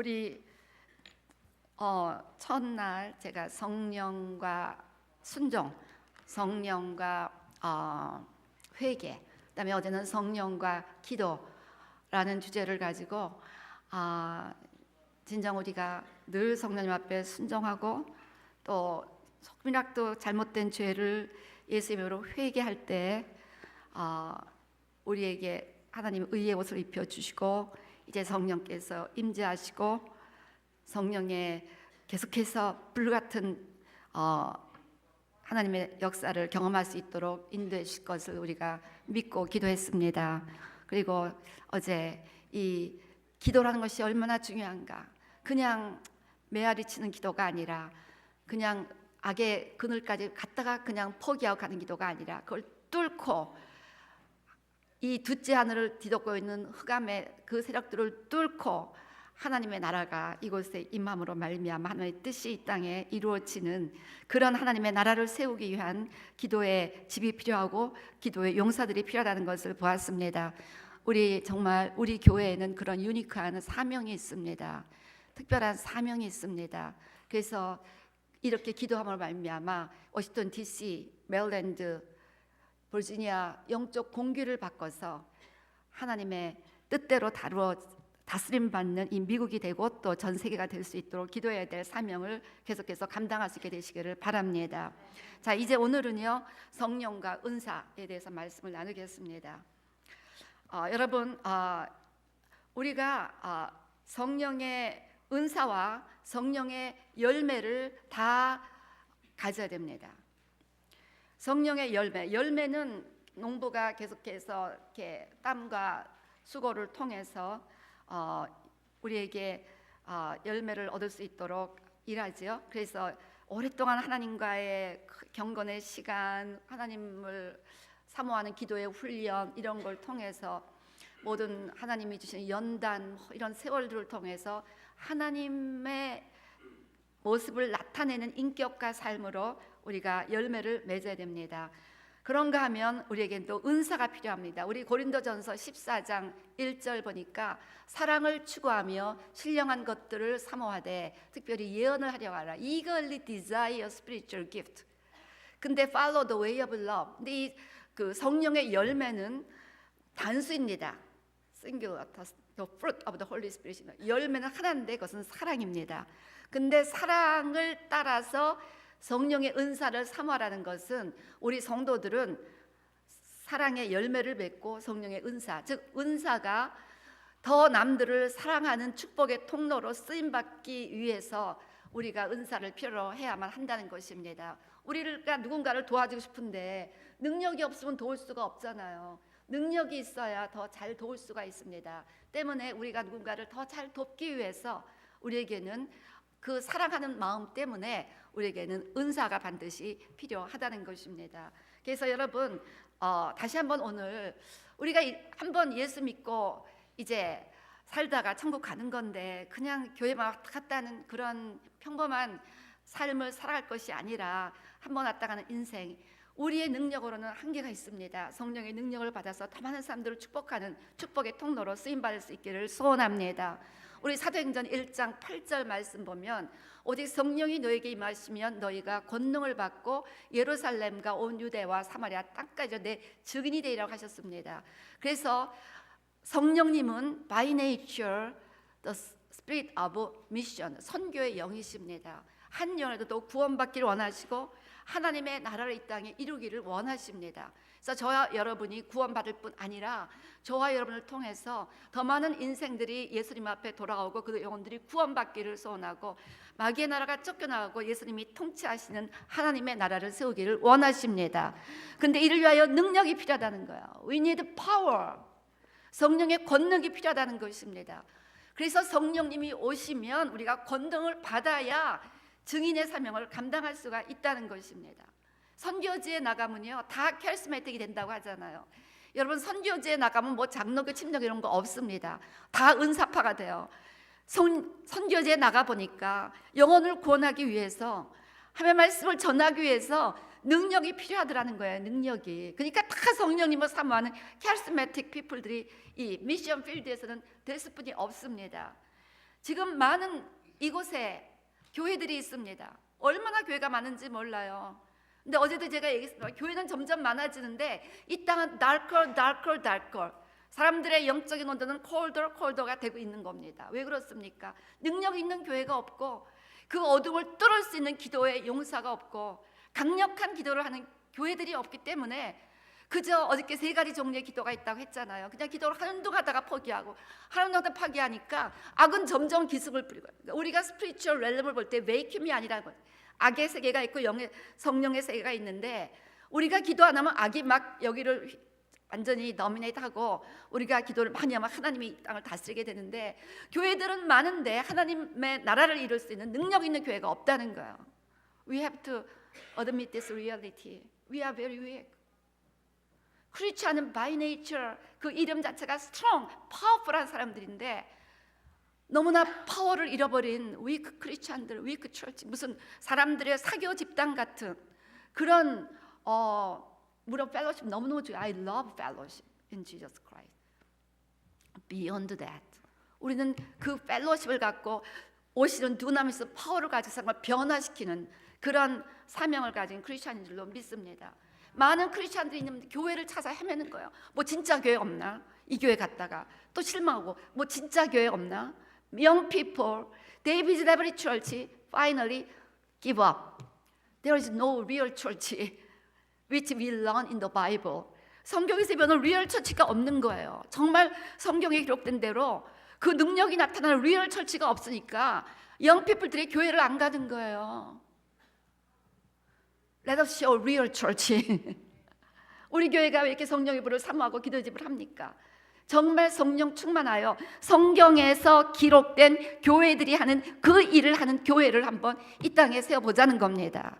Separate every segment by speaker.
Speaker 1: 우리 첫날 제가 성령과 순종, 성령과 회개, 그다음에 어제는 성령과 기도라는 주제를 가지고 진정 우리가 늘 성령님 앞에 순종하고 또 조금이라도 잘못된 죄를 예수 이름으로 회개할 때 우리에게 하나님 의의 옷을 입혀주시고 이제 성령께서 임재하시고 성령의 계속해서 불같은 하나님의 역사를 경험할 수 있도록 인도해 주실 것을 우리가 믿고 기도했습니다. 그리고 어제 이 기도라는 것이 얼마나 중요한가, 그냥 메아리 치는 기도가 아니라 그냥 악의 그늘까지 갔다가 그냥 포기하고 가는 기도가 아니라 그걸 뚫고 이 둘째 하늘을 뒤덮고 있는 흑암의 그 세력들을 뚫고 하나님의 나라가 이곳에 임함으로 말미암아 하나님의 뜻이 이 땅에 이루어지는 그런 하나님의 나라를 세우기 위한 기도의 집이 필요하고 기도의 용사들이 필요하다는 것을 보았습니다. 정말 우리 교회에는 그런 유니크한 사명이 있습니다. 특별한 사명이 있습니다. 그래서 이렇게 기도함으로 말미암아 워싱턴 DC, 메릴랜드, 버지니아 영적 공기를 바꿔서 하나님의 뜻대로 다스림받는 이 미국이 되고 또 전 세계가 될 수 있도록 기도해야 될 사명을 계속해서 감당할 수 있게 되시기를 바랍니다. 자, 이제 오늘은요 성령과 은사에 대해서 말씀을 나누겠습니다. 여러분, 우리가 성령의 은사와 성령의 열매를 다 가져야 됩니다. 성령의 열매는 농부가 계속해서 이렇게 땀과 수고를 통해서 우리에게 열매를 얻을 수 있도록 일하지요. 그래서 오랫동안 하나님과의 경건의 시간, 하나님을 사모하는 기도의 훈련 이런 걸 통해서 모든 하나님이 주신 연단 이런 세월들을 통해서 하나님의 모습을 나타내는 인격과 삶으로 우리가 열매를 맺어야 됩니다. 그런가 하면 우리에겐 또 은사가 필요합니다. 우리 고린도전서 14장 1절 보니까 사랑을 추구하며 신령한 것들을 사모하되 특별히 예언을 하려 하라. Eagerly desire spiritual gift. 근데 follow the way of love. 근데 이 그 성령의 열매는 단수입니다. Singular, the fruit of the Holy Spirit. 열매는 하나인데 그것은 사랑입니다. 근데 사랑을 따라서 성령의 은사를 사모하라는 것은 우리 성도들은 사랑의 열매를 맺고 성령의 은사, 즉 은사가 더 남들을 사랑하는 축복의 통로로 쓰임받기 위해서 우리가 은사를 필요로 해야만 한다는 것입니다. 우리가 누군가를 도와주고 싶은데 능력이 없으면 도울 수가 없잖아요. 능력이 있어야 더 잘 도울 수가 있습니다. 때문에 우리가 누군가를 더 잘 돕기 위해서 우리에게는 그 사랑하는 마음 때문에 우리에게는 은사가 반드시 필요하다는 것입니다. 그래서 여러분 다시 한번 오늘 우리가 한번 예수 믿고 이제 살다가 천국 가는 건데 그냥 교회만 갔다는 그런 평범한 삶을 살아갈 것이 아니라 한번 왔다 가는 인생, 우리의 능력으로는 한계가 있습니다. 성령의 능력을 받아서 더 많은 사람들을 축복하는 축복의 통로로 쓰임받을 수 있기를 소원합니다. 우리 사도행전 1장 8절 말씀 보면 오직 성령이 너에게 임하시면 너희가 권능을 받고 예루살렘과 온 유대와 사마리아 땅까지 내 증인이 되리라고 하셨습니다. 그래서 성령님은 by nature the spirit of mission, 선교의 영이십니다. 한 영혼에도 또 구원받기를 원하시고 하나님의 나라를 이 땅에 이루기를 원하십니다. 그래서 저와 여러분이 구원받을 뿐 아니라 저와 여러분을 통해서 더 많은 인생들이 예수님 앞에 돌아오고 그 영혼들이 구원받기를 소원하고 마귀의 나라가 쫓겨나가고 예수님이 통치하시는 하나님의 나라를 세우기를 원하십니다. 근데 이를 위하여 능력이 필요하다는 거예요. We need power. 성령의 권능이 필요하다는 것입니다. 그래서 성령님이 오시면 우리가 권능을 받아야 증인의 사명을 감당할 수가 있다는 것입니다. 선교지에 나가면요 다 캐리스마틱이 된다고 하잖아요. 여러분 선교지에 나가면 뭐 장로교, 침례교 이런 거 없습니다. 다 은사파가 돼요. 선교지에 나가 보니까 영혼을 구원하기 위해서 하나님의 말씀을 전하기 위해서 능력이 필요하더라는 거예요. 능력이. 그러니까 다 성령님을 사모하는 캐리스마틱 피플들이 이 미션 필드에서는 될 수뿐이 없습니다. 지금 많은 이곳에 교회들이 있습니다. 얼마나 교회가 많은지 몰라요. 근데 어제도 제가 얘기했습니다. 교회는 점점 많아지는데 이 땅은 darker. 사람들의 영적인 온도는 colder가 되고 있는 겁니다. 왜 그렇습니까? 능력 있는 교회가 없고 그 어둠을 뚫을 수 있는 기도의 용사가 없고 강력한 기도를 하는 교회들이 없기 때문에 그저 어저께 3가지 종류의 기도가 있다고 했잖아요. 그냥 기도를 하는 둥 하다가 포기하고 하는 둥 하다가 포기하니까 악은 점점 기승을 부리고, 우리가 스피리추얼 렐름을 볼 때 베이큐이 아니라는 거죠. 악의 세계가 있고 성령의 세계가 있는데 우리가 기도 안 하면 악이 막 여기를 완전히 너미네이트하고 우리가 기도를 많이 하면 하나님이 이 땅을 다스리게 되는데 교회들은 많은데 하나님의 나라를 이룰 수 있는 능력 있는 교회가 없다는 거예요. We have to admit this reality. We are very weak. 크리스찬은 by nature 그 이름 자체가 strong, powerful한 사람들인데 너무나 파워를 잃어버린 weak 크리스찬들, weak church, 무슨 사람들의 사교 집단 같은 그런 물론 fellowship 너무너무 좋아요. I love fellowship in Jesus Christ. Beyond that, 우리는 그 fellowship을 갖고 오시는 두나미스 파워를 가지고 사람을 변화시키는 그런 사명을 가진 크리스찬인 줄로 믿습니다. 많은 크리스찬들이 있는 교회를 찾아 헤매는 거예요. 뭐 진짜 교회 없나? 이 교회 갔다가 또 실망하고 뭐 진짜 교회 없나? Young people, they visit every church, finally give up. There is no real church which we learn in the Bible. 성경에서 배우는 리얼 처치가 없는 거예요. 정말 성경에 기록된 대로 그 능력이 나타나는 리얼 처치가 없으니까 young people들이 교회를 안 가는 거예요. Let us show real church. 우리 교회가 왜 이렇게 성령의 불을 사모하고 기도집을 합니까? 정말 성령 충만하여 성경에서 기록된 교회들이 하는 그 일을 하는 교회를 한번 이 땅에 세워보자는 겁니다.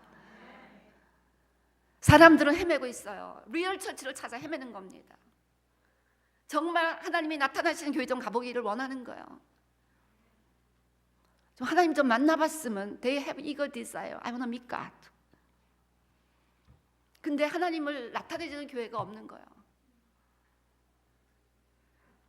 Speaker 1: 사람들은 헤매고 있어요. 리얼 처치를 찾아 헤매는 겁니다. 정말 하나님이 나타나시는 교회 좀 가보기를 원하는 거예요. 좀 하나님 좀 만나봤으면 they have eager desire. I want to meet God. 근데 하나님을 나타내주는 교회가 없는 거예요.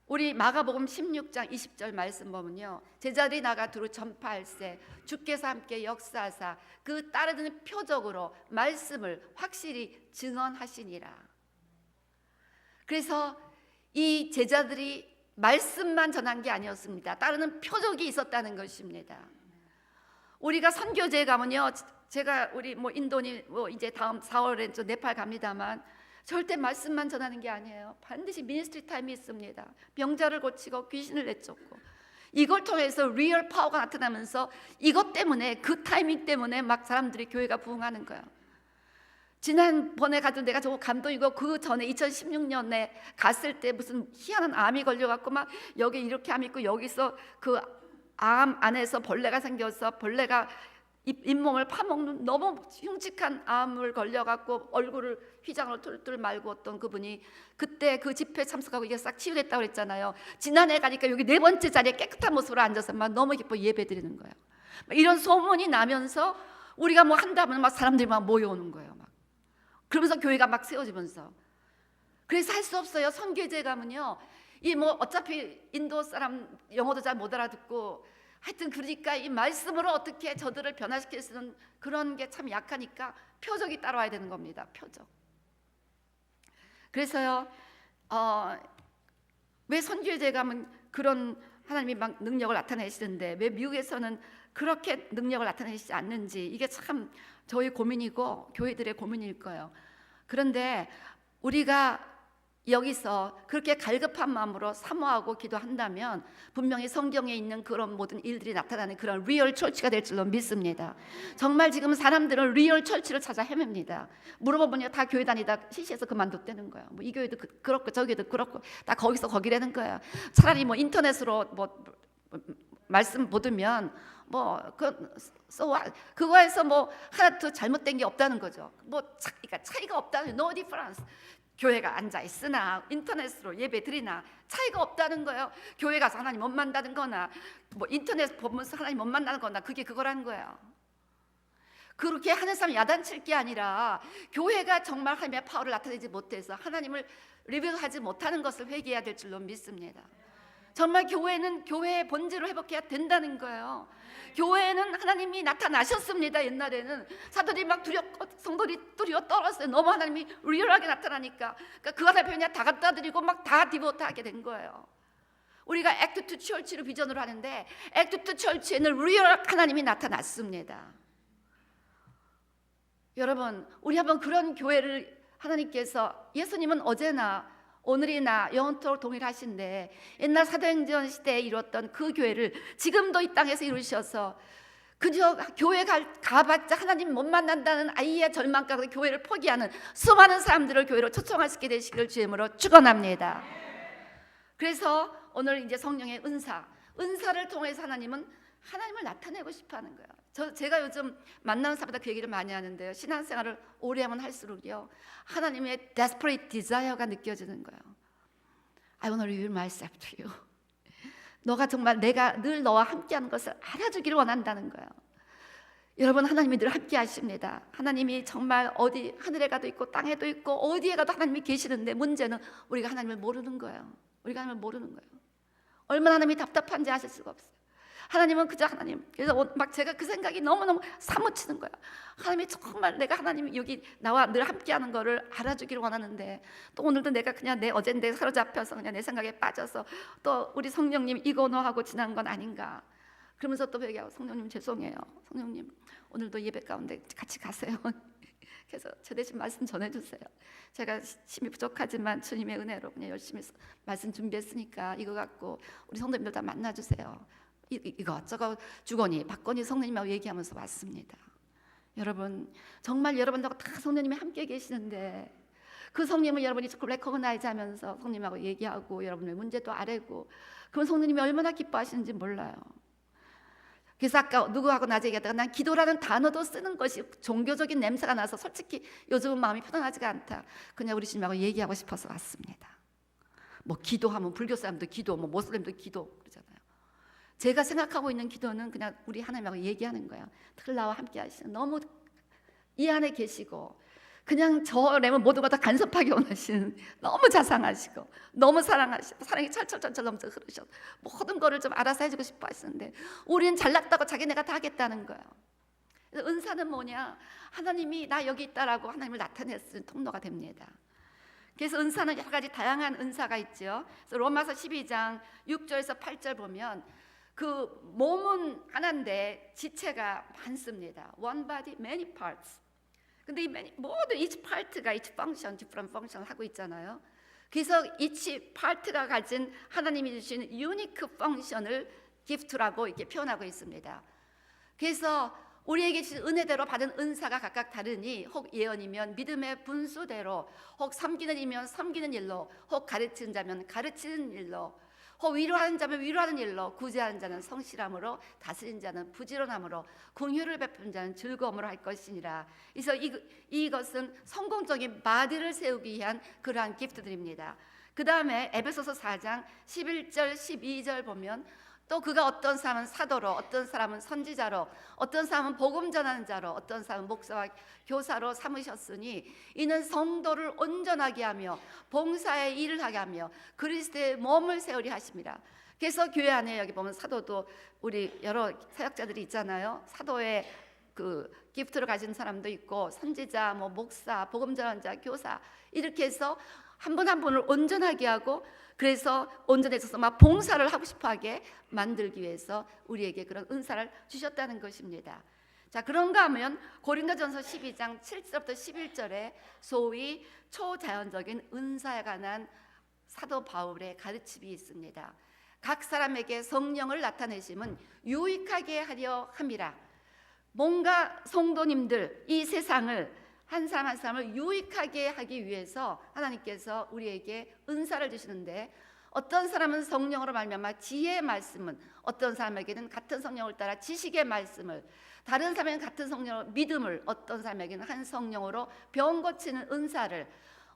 Speaker 1: 우리 마가복음 16장 20절 말씀 보면요, 제자들이 나가 두루 전파할세 주께서 함께 역사하사 그 따르는 표적으로 말씀을 확실히 증언하시니라. 그래서 이 제자들이 말씀만 전한 게 아니었습니다. 따르는 표적이 있었다는 것입니다. 우리가 선교제에 가면요, 제가 우리 뭐 인도니 뭐 이제 다음 4월에 저 네팔 갑니다만 절대 말씀만 전하는 게 아니에요. 반드시 미니스트리 타임이 있습니다. 병자를 고치고 귀신을 내쫓고 이걸 통해서 리얼 파워가 나타나면서 이것 때문에 그 타이밍 때문에 막 사람들이 교회가 부흥하는 거예요. 지난번에 가도 내가 저거 감동이고 그 전에 2016년에 갔을 때 무슨 희한한 암이 걸려갖고 막 여기 이렇게 암 있고 여기서 그 암 안에서 벌레가 생겨서 벌레가 잇몸을 파먹는 너무 흉측한 암을 걸려갖고 얼굴을 휘장으로 툴툴 말고 어떤 그분이 그때 그 집회 참석하고 이게 싹 치유됐다고 그랬잖아요. 지난해 가니까 여기 4번째 자리에 깨끗한 모습으로 앉아서 막 너무 기뻐 예배 드리는 거예요. 이런 소문이 나면서 우리가 뭐 한다면 막 사람들이 막 모여오는 거예요. 막 그러면서 교회가 막 세워지면서. 그래서 할 수 없어요. 선교제 가면요, 이 뭐 어차피 인도 사람 영어도 잘 못 알아듣고 하여튼 그러니까 이 말씀으로 어떻게 저들을 변화시킬 수 있는 그런 게 참 약하니까 표적이 따라와야 되는 겁니다. 표적. 그래서요, 왜 선교제 가면 그런 하나님이 막 능력을 나타내시는데 왜 미국에서는 그렇게 능력을 나타내시지 않는지 이게 참 저희 고민이고 교회들의 고민일 거예요. 그런데 우리가 여기서 그렇게 갈급한 마음으로 사모하고 기도한다면 분명히 성경에 있는 그런 모든 일들이 나타나는 그런 리얼 처치가 될 줄로 믿습니다. 정말 지금 사람들은 리얼 처치를 찾아 헤맵니다. 물어보면 다 교회 다니다 시시해서 그만뒀다는 거예요. 뭐 이 교회도 그렇고 저 교회도 그렇고 다 거기서 거기라는 거예요. 차라리 뭐 인터넷으로 뭐 말씀 보면 그거에서 뭐 하나도 잘못된 게 없다는 거죠. 그러니까 차이가 없다는, no difference. 교회가 앉아 있으나 인터넷으로 예배 드리나 차이가 없다는 거예요. 교회 가서 하나님 못 만나는 거나 뭐 인터넷 보면서 하나님 못 만나는 거나 그게 그거라는 거예요. 그렇게 하는 사람이 야단칠 게 아니라 교회가 정말 하나님의 파워를 나타내지 못해서 하나님을 리뷰하지 못하는 것을 회개해야 될 줄로 믿습니다. 정말 교회는 교회의 본질을 회복해야 된다는 거예요. 교회에는 하나님이 나타나셨습니다. 옛날에는 사도들이 막 두렵고 성도들이 두려워 떨었어요. 너무 하나님이 리얼하게 나타나니까. 그러니까 그 하나님 그냥 다 갖다 드리고 막 다 디보트하게 된 거예요. 우리가 액트 투 철치로 비전으로 하는데 액트 투 철치에는 리얼 하나님이 나타났습니다. 여러분, 우리 한번 그런 교회를 하나님께서, 예수님은 어제나 오늘이나 영원토록 동일하신데 옛날 사도행전 시대에 이뤘던 그 교회를 지금도 이 땅에서 이루셔서 그저 교회 가봤자 하나님 못 만난다는 아이의 절망 가운데 교회를 포기하는 수많은 사람들을 교회로 초청하시게 되시기를 주의 이름으로 축원합니다. 그래서 오늘 이제 성령의 은사를 통해서 하나님은 하나님을 나타내고 싶어하는 거예요. 제가 요즘 만나는 사람마다 그 얘기를 많이 하는데요. 신앙생활을 오래 하면 할수록요, 하나님의 desperate desire가 느껴지는 거예요. I want to reveal myself to you. 너가 정말 내가 늘 너와 함께하는 것을 알아주기를 원한다는 거예요. 여러분, 하나님이 늘 함께 하십니다. 하나님이 정말 어디 하늘에 가도 있고 땅에도 있고 어디에 가도 하나님이 계시는데 문제는 우리가 하나님을 모르는 거예요. 우리가 하나님을 모르는 거예요. 얼마나 하나님이 답답한지 아실 수가 없어요. 하나님은 그저 하나님. 그래서 막 제가 그 생각이 너무너무 사무치는 거야. 하나님이 정말 내가 하나님이 여기 나와 늘 함께하는 거를 알아주기를 원하는데 또 오늘도 내가 그냥 내 어젠데 사로잡혀서 그냥 내 생각에 빠져서 또 우리 성령님 이거 너 하고 지난 건 아닌가. 그러면서 또 얘기하고, 성령님 죄송해요. 성령님 오늘도 예배 가운데 같이 가세요. 그래서 저 대신 말씀 전해주세요. 제가 힘이 부족하지만 주님의 은혜로 그냥 열심히 말씀 준비했으니까 이거 갖고 우리 성도님들 다 만나주세요. 이거 저거 주거니 박거니 성령님하고 얘기하면서 왔습니다. 여러분, 정말 여러분들하고 다 성령님이 함께 계시는데 그 성령님을 여러분이 자꾸 레코그나이즈 하면서 성령님하고 얘기하고 여러분의 문제도 아뢰고, 그럼 성령님이 얼마나 기뻐하시는지 몰라요. 그래서 아까 누구하고 낮에 얘기하다가 난 기도라는 단어도 쓰는 것이 종교적인 냄새가 나서 솔직히 요즘은 마음이 편안하지가 않다. 그냥 우리 주님하고 얘기하고 싶어서 왔습니다. 뭐 기도하면 불교 사람도 기도, 뭐 모슬림도 기도 그러잖아요. 제가 생각하고 있는 기도는 그냥 우리 하나님하고 얘기하는 거예요. 늘 나와 함께 하시는, 너무 이 안에 계시고 그냥 저라면 모든 걸 다 간섭하기 원하시는, 너무 자상하시고 너무 사랑하시고 사랑이 철철철철 넘쳐 흐르셔 모든 거를 좀 알아서 해주고 싶어 하시는데 우리는 잘났다고 자기네가 다 하겠다는 거예요. 그래서 은사는 뭐냐? 하나님이 나 여기 있다라고 하나님을 나타내는 통로가 됩니다. 그래서 은사는 여러 가지 다양한 은사가 있죠. 그래서 로마서 12장 6절에서 8절 보면 그 몸은 하나인데 지체가 많습니다. One body, many parts. 근데 이 모든 each part가 each function, different function 하고 있잖아요. 그래서 each part가 가진 하나님이 주신 unique function을 gift라고 이렇게 표현하고 있습니다. 그래서 우리에게 주신 은혜대로 받은 은사가 각각 다르니 혹 예언이면 믿음의 분수대로, 혹 섬기는 이면 섬기는 일로, 혹 가르치는 자면 가르치는 일로, 혹 위로하는 자면 위로하는 일로, 구제하는 자는 성실함으로, 다스리는 자는 부지런함으로, 긍휼을 베푸는 자는 즐거움으로 할 것이니라. 그래서 이것은 성공적인 바디를 세우기 위한 그러한 기프트들입니다. 그 다음에 에베소서 4장 11절 12절 보면 또 그가 어떤 사람은 사도로, 어떤 사람은 선지자로, 어떤 사람은 복음 전하는 자로, 어떤 사람은 목사와 교사로 삼으셨으니 이는 성도를 온전하게 하며 봉사의 일을 하게 하며 그리스도의 몸을 세우리 하십니다. 그래서 교회 안에 여기 보면 사도도 우리 여러 사역자들이 있잖아요. 사도의 그 기프트를 가진 사람도 있고 선지자, 뭐 목사, 복음 전하는 자, 교사, 이렇게 해서 한 분 한 분을 온전하게 하고, 그래서 온전해져서 막 봉사를 하고 싶어하게 만들기 위해서 우리에게 그런 은사를 주셨다는 것입니다. 자, 그런가 하면 고린도전서 12장 7절부터 11절에 소위 초자연적인 은사에 관한 사도 바울의 가르침이 있습니다. 각 사람에게 성령을 나타내심은 유익하게 하려 함이라. 뭔가 성도님들, 이 세상을 한 사람 한 사람을 유익하게 하기 위해서 하나님께서 우리에게 은사를 주시는데, 어떤 사람은 성령으로 말미암아 지혜의 말씀은, 어떤 사람에게는 같은 성령을 따라 지식의 말씀을, 다른 사람에게는 같은 성령으로 믿음을, 어떤 사람에게는 한 성령으로 병 고치는 은사를,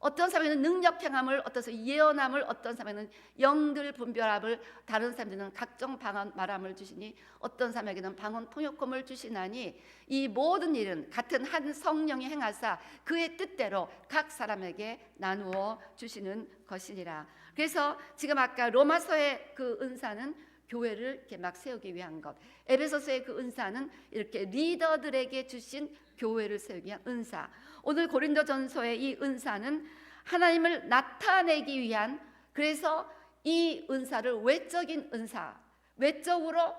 Speaker 1: 어떤 사람에게는 능력 행함을, 어떤 사람은 예언함을, 어떤 사람에게는 영들 분별함을, 다른 사람들은 각종 방언 말함을 주시니 어떤 사람에게는 방언 통역함을 주시나니 이 모든 일은 같은 한 성령이 행하사 그의 뜻대로 각 사람에게 나누어 주시는 것이니라. 그래서 지금 아까 로마서의 그 은사는 교회를 이렇게 막 세우기 위한 것, 에베소서의 그 은사는 이렇게 리더들에게 주신 교회를 세우기 위한 은사, 오늘 고린도전서의 이 은사는 하나님을 나타내기 위한, 그래서 이 은사를 외적인 은사, 외적으로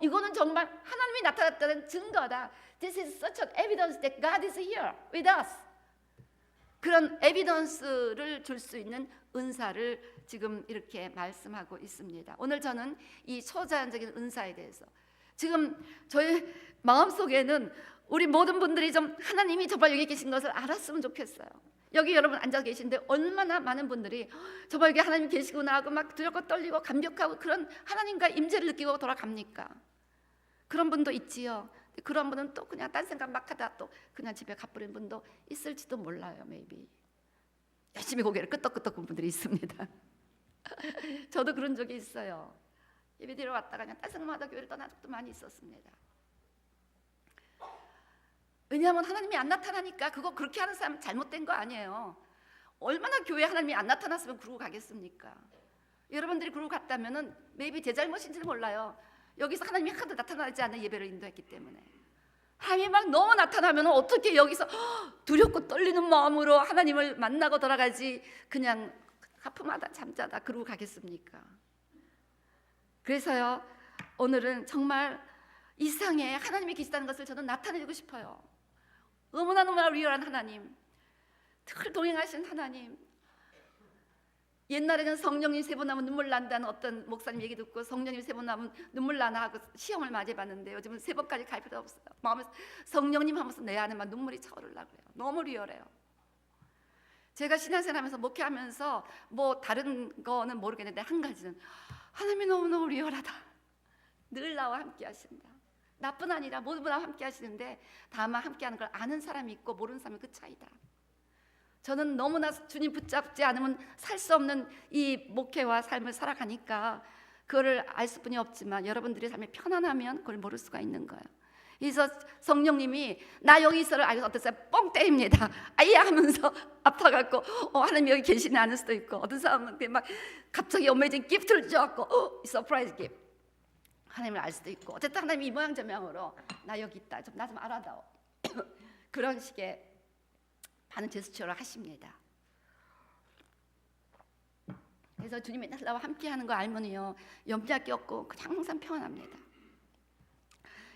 Speaker 1: 이거는 정말 하나님이 나타났다는 증거다. This is such an evidence that God is here with us. 그런 에비던스를 줄 수 있는 은사를 지금 이렇게 말씀하고 있습니다. 오늘 저는 이 초자연적인 은사에 대해서, 지금 저의 마음속에는 우리 모든 분들이 좀 하나님이 정말 여기 계신 것을 알았으면 좋겠어요. 여기 여러분 앉아 계신데 얼마나 많은 분들이 정말 여기 하나님 계시구나 하고 막 두렵고 떨리고 감격하고 그런 하나님과 임재를 느끼고 돌아갑니까? 그런 분도 있지요. 그런 분은 또 그냥 딴 생각 막 하다 또 그냥 집에 가버린 분도 있을지도 몰라요. maybe 열심히 고개를 끄덕끄덕 군 분들이 있습니다. 저도 그런 적이 있어요. 예배 드리러 왔다가 그냥 딴 생각마다 교회를 떠난 적도 많이 있었습니다. 왜냐하면 하나님이 안 나타나니까. 그거 그렇게 하는 사람 잘못된 거 아니에요. 얼마나 교회에 하나님이 안 나타났으면 그러고 가겠습니까? 여러분들이 그러고 갔다면은 maybe 제 잘못인지는 몰라요. 여기서 하나님이 하나도 나타나지 않는 예배를 인도했기 때문에. 하나님이 막 너무 나타나면 어떻게 여기서 두렵고 떨리는 마음으로 하나님을 만나고 돌아가지, 그냥 하품하다 잠자다 그러고 가겠습니까? 그래서요, 오늘은 정말 이 세상에 하나님이 계시다는 것을 저는 나타내고 싶어요. 너무나 리얼한 하나님, 늘 동행하신 하나님. 옛날에는 성령님 세 번 나면 눈물 난다는 어떤 목사님 얘기 듣고 성령님 세 번 나면 눈물 나나 하고 시험을 맞이해봤는데, 요즘은 세 번까지 갈 필요 없어요. 마음에 성령님 하면서 내 안에만 눈물이 차오르려고 그래요. 너무 리얼해요. 제가 신앙생활하면서 목회하면서 뭐 다른 거는 모르겠는데 한 가지는, 하나님이 너무너무 리얼하다. 늘 나와 함께 하신다. 나뿐 아니라 모든 분과 함께 하시는데 다만 함께 하는 걸 아는 사람이 있고 모르는 사람이 그 차이다. 저는 너무나 주님 붙잡지 않으면 살 수 없는 이 목회와 삶을 살아가니까 그거를 알 수뿐이 없지만, 여러분들의 삶이 편안하면 그걸 모를 수가 있는 거예요. 그래서 성령님이 나 여기 있어를 알고서 어땠어요? 뻥 때립니다. 아야 하면서 아파갖고 하나님 여기 계시네 않을 수도 있고, 어떤 사람은 막 갑자기 어메이징 기프트를 주어갖고 서프라이즈 기프트 하나님을 알 수도 있고, 어쨌든 하나님이 이 모양 저 모양으로 나 여기 있다, 나 좀 알아다오 그런 식의 많은 제스처를 하십니다. 그래서 주님이 나와 함께하는 거 알면요, 염려할 게 없고 그냥 항상 평안합니다.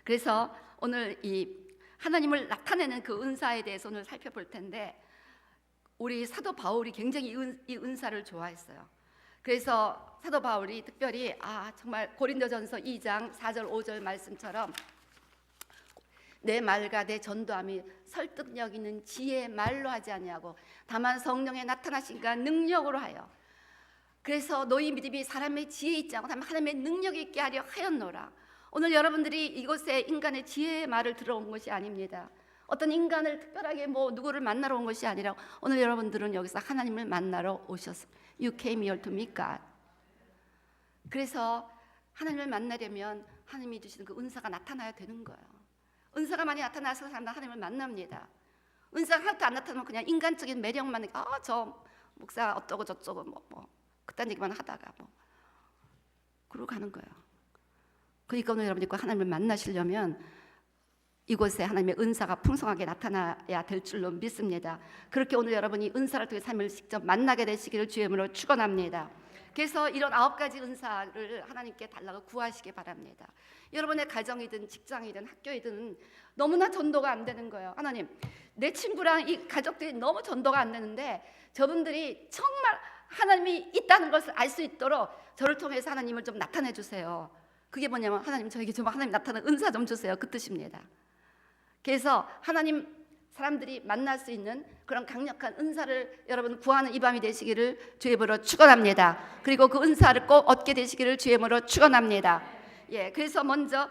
Speaker 1: 그래서 오늘 이 하나님을 나타내는 그 은사에 대해서 오늘 살펴볼 텐데, 우리 사도 바울이 굉장히 이 은사를 좋아했어요. 그래서 사도 바울이 특별히 정말 고린도전서 2장 4절 5절 말씀처럼 내 말과 내 전도함이 설득력 있는 지혜의 말로 하지 아니하고 다만 성령의 나타나신가 능력으로 하여, 그래서 너희 믿음이 사람의 지혜 있지 않고 다만 하나님의 능력 있게 하려 하였노라. 오늘 여러분들이 이곳에 인간의 지혜의 말을 들어온 것이 아닙니다. 어떤 인간을 특별하게 누구를 만나러 온 것이 아니라 오늘 여러분들은 여기서 하나님을 만나러 오셨습니다. You came here to meet God. 그래서 하나님을 만나려면 하나님이 주시는 그 은사가 나타나야 되는 거예요. 은사가 많이 나타나서 사람은 하나님을 만납니다. 은사가 하나도 안 나타나면 그냥 인간적인 매력만, 저 목사 어쩌고 저쩌고 그딴 얘기만 하다가 그러고 가는 거예요. 그러니까 오늘 여러분이 하나님을 만나시려면 이곳에 하나님의 은사가 풍성하게 나타나야 될 줄로 믿습니다. 그렇게 오늘 여러분이 은사를 통해 삶을 직접 만나게 되시기를 주의 이름으로 축원합니다. 그래서 이런 9가지 은사를 하나님께 달라고 구하시기 바랍니다. 여러분의 가정이든 직장이든 학교이든 너무나 전도가 안 되는 거예요. 하나님, 내 친구랑 이 가족들이 너무 전도가 안 되는데 저분들이 정말 하나님이 있다는 것을 알 수 있도록 저를 통해서 하나님을 좀 나타내 주세요. 그게 뭐냐면, 하나님 저에게 좀 하나님 나타나는 은사 좀 주세요, 그 뜻입니다. 그래서 하나님 사람들이 만날 수 있는 그런 강력한 은사를 여러분 구하는 이 밤이 되시기를 주의 이름으로 축원합니다. 그리고 그 은사를 꼭 얻게 되시기를 주의 이름으로 축원합니다. 그래서 먼저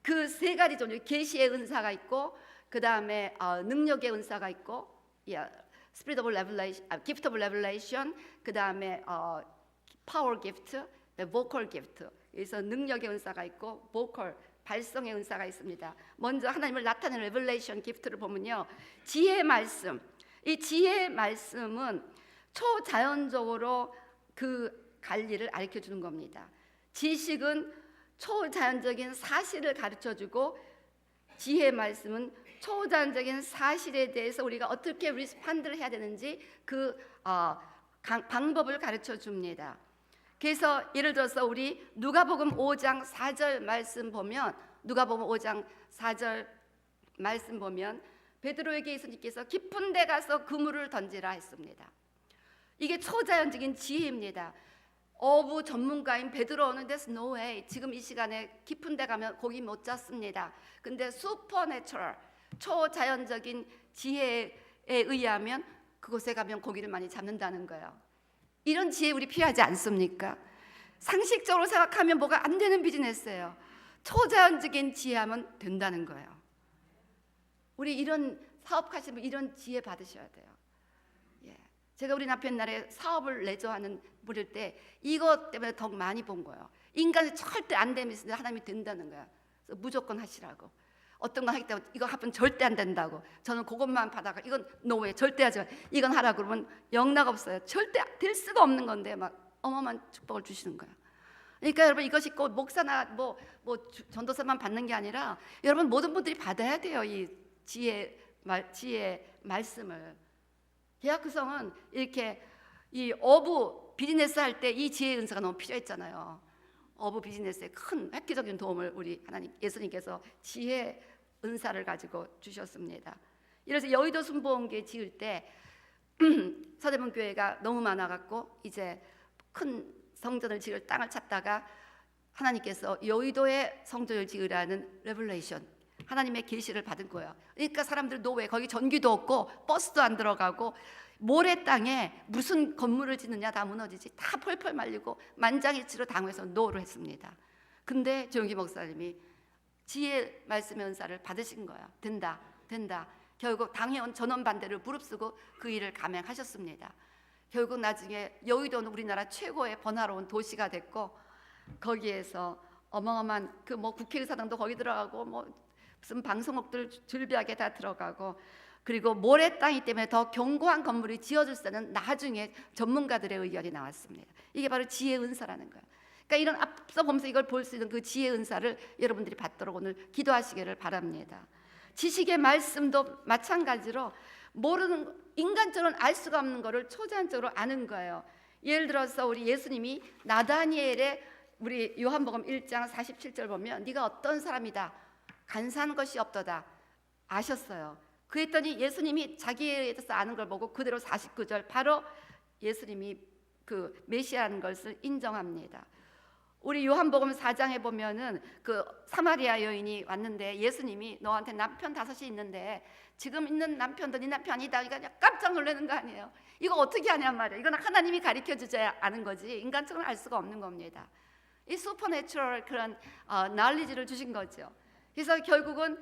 Speaker 1: 그 3가지 종류, 계시의 은사가 있고, 그 다음에 능력의 은사가 있고, Spirit of Revelation, Gift of Revelation, 그 다음에 Power Gift, Vocal Gift. 그래서 능력의 은사가 있고, Vocal 발성의 은사가 있습니다. 먼저 하나님을 나타내는 레벨레이션 기프트를 보면요, 지혜의 말씀. 이 지혜의 말씀은 초자연적으로 그 갈 일을 가르쳐 주는 겁니다. 지식은 초자연적인 사실을 가르쳐 주고 지혜의 말씀은 초자연적인 사실에 대해서 우리가 어떻게 리스판드를 해야 되는지 그 방법을 가르쳐 줍니다. 그래서 예를 들어서 우리 누가복음 5장 4절 말씀 보면 누가복음 5장 4절 말씀 보면 베드로에게 예수님께서 깊은 데 가서 그물을 던지라 했습니다. 이게 초자연적인 지혜입니다. 어부 전문가인 베드로는 There's no way. 지금 이 시간에 깊은 데 가면 고기 못 잡습니다. 근데 슈퍼내추럴, 초자연적인 지혜에 의하면 그곳에 가면 고기를 많이 잡는다는 거예요. 이런 지혜 우리 필요하지 않습니까? 상식적으로 생각하면 뭐가 안 되는 비즈니스예요. 초자연적인 지혜하면 된다는 거예요. 우리 이런 사업하시는 분 이런 지혜 받으셔야 돼요. 예. 제가 우리 남편 날에 사업을 내조하는 부릴 때 이것 때문에 더 많이 본 거예요. 인간이 절대 안 되면 하나님이 된다는 거야. 그래서 무조건 하시라고. 어떤 거 하기 때문에 이거 하면 절대 안 된다고. 저는 그것만 받아가 이건 노예 절대 하지 마. 이건 하라 그러면 영락 없어요. 절대 될 수가 없는 건데 막 어마어마한 축복을 주시는 거야. 그러니까 여러분 이것이 꼭 목사나 뭐 전도사만 받는 게 아니라 여러분 모든 분들이 받아야 돼요. 이 지혜 말씀을. 계약 구성은 이렇게 이 어부 비즈니스 할 때 이 지혜 은사가 너무 필요했잖아요. 어부 비즈니스에 큰 획기적인 도움을 우리 하나님 예수님께서 지혜 은사를 가지고 주셨습니다. 이래서 여의도 순복음교회 지을 때 서대문 교회가 너무 많아갖고 이제 큰 성전을 지을 땅을 찾다가 하나님께서 여의도에 성전을 지으라는 레벨레이션 하나님의 계시를 받은 거예요. 그러니까 사람들 노예 거기 전기도 없고 버스도 안 들어가고 모래 땅에 무슨 건물을 짓느냐 다 무너지지 다 펄펄 말리고 만장일치로 당해서 노를 했습니다. 근데 조용기 목사님이 지혜 말씀의 은사를 받으신 거예요. 된다. 결국 당해온 전원 반대를 무릅쓰고 그 일을 감행하셨습니다. 결국 나중에 여의도는 우리나라 최고의 번화로운 도시가 됐고 거기에서 어마어마한 그 뭐 국회의사당도 거기 들어가고 뭐 무슨 방송국들 줄비하게 다 들어가고 그리고 모래 땅이기 때문에 더 견고한 건물이 지어질 때는 나중에 전문가들의 의견이 나왔습니다. 이게 바로 지혜 은사라는 거예요. 그러니까 이런 앞서 보면서 이걸 볼 수 있는 그 지혜 은사를 여러분들이 받도록 오늘 기도하시기를 바랍니다. 지식의 말씀도 마찬가지로 모르는 인간적으로는 알 수가 없는 거를 초자연적으로 아는 거예요. 예를 들어서 우리 예수님이 나다니엘의 우리 요한복음 1장 47절 보면 네가 어떤 사람이다 간사한 것이 없도다 아셨어요. 그랬더니 예수님이 자기에 대해서 아는 걸 보고 그대로 49절 바로 예수님이 그 메시아라는 것을 인정합니다. 우리 요한복음 4장에 보면은 그 사마리아 여인이 왔는데 예수님이 너한테 남편 5이 있는데 지금 있는 남편도 네 남편 아니다. 이거 깜짝 놀라는 거 아니에요. 이거 어떻게 하냔 말이에요. 이건 하나님이 가르쳐 주셔야 아는 거지 인간적으로는 알 수가 없는 겁니다. 이 슈퍼내추럴 그런 날리지를 주신 거죠. 그래서 결국은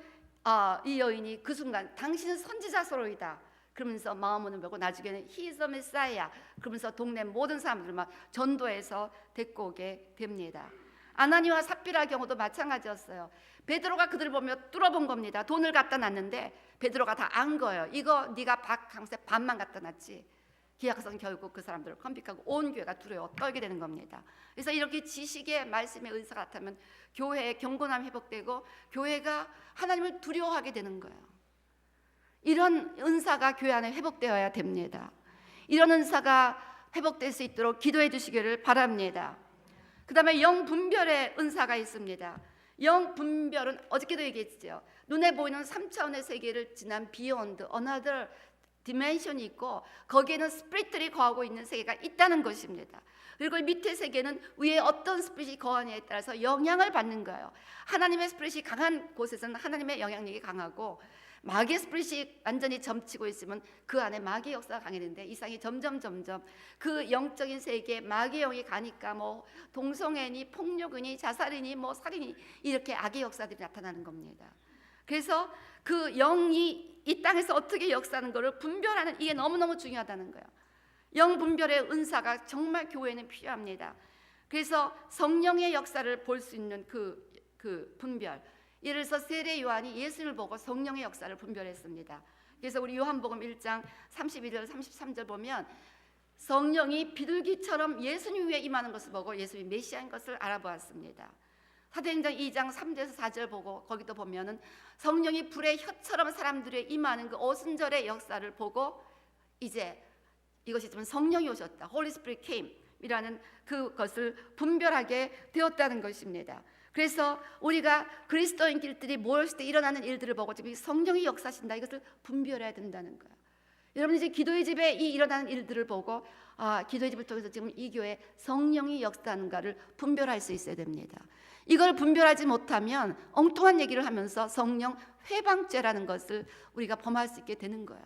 Speaker 1: 이 여인이 그 순간 당신은 선지자소로이다 그러면서 마음을 열고 나중에는 He is the Messiah 그러면서 동네 모든 사람들을 막 전도해서 데리고 오게 됩니다. 아나니와 삽비라 경우도 마찬가지였어요. 베드로가 그들을 보며 뚫어본 겁니다. 돈을 갖다 놨는데 베드로가 다 안 거예요. 이거 네가 강세 반만 갖다 놨지. 기약선 결국 그 사람들을 컴픽하고 온 교회가 두려워 떨게 되는 겁니다. 그래서 이렇게 지식의 말씀의 은사 같으면 교회의 경건함이 회복되고 교회가 하나님을 두려워하게 되는 거예요. 이런 은사가 교회 안에 회복되어야 됩니다. 이런 은사가 회복될 수 있도록 기도해 주시기를 바랍니다. 그 다음에 영분별의 은사가 있습니다. 영분별은 어저께도 얘기했죠. 눈에 보이는 3차원의 세계를 지난 beyond another 디멘션이 있고 거기에는 스피릿들이 거하고 있는 세계가 있다는 것입니다. 그리고 밑에 세계는 위에 어떤 스피릿이 거하냐에 따라서 영향을 받는 거예요. 하나님의 스피릿이 강한 곳에서는 하나님의 영향력이 강하고 마귀의 스피릿이 완전히 점치고 있으면 그 안에 마귀의 역사가 강해지는데 이상이 점점 그 영적인 세계에 마귀의 영이 가니까 뭐 동성애니 폭력이니 자살이니 뭐 살인이 이렇게 악의 역사들이 나타나는 겁니다. 그래서 그 영이 이 땅에서 어떻게 역사하는 것을 분별하는 이게 너무너무 중요하다는 거예요. 영 분별의 은사가 정말 교회에는 필요합니다. 그래서 성령의 역사를 볼 수 있는 그 분별. 예를 들어서 세례 요한이 예수를 보고 성령의 역사를 분별했습니다. 그래서 우리 요한복음 1장 31절 33절 보면 성령이 비둘기처럼 예수님 위에 임하는 것을 보고 예수님이 메시아인 것을 알아보았습니다. 사도행전 2장 3절에서 4절 보고 거기도 보면은 성령이 불의 혀처럼 사람들에 임하는 그 오순절의 역사를 보고 이제 이것이 좀 성령이 오셨다, Holy Spirit came 이라는 그것을 분별하게 되었다는 것입니다. 그래서 우리가 그리스도인들이 모였을 때 일어나는 일들을 보고 지금 성령이 역사하신다, 이것을 분별해야 된다는 거예요. 여러분 이제 기도의 집에 이 일어나는 일들을 보고 기도의 집을 통해서 지금 이 교회에 성령이 역사하는가를 분별할 수 있어야 됩니다. 이걸 분별하지 못하면 엉뚱한 얘기를 하면서 성령 회방죄라는 것을 우리가 범할 수 있게 되는 거예요.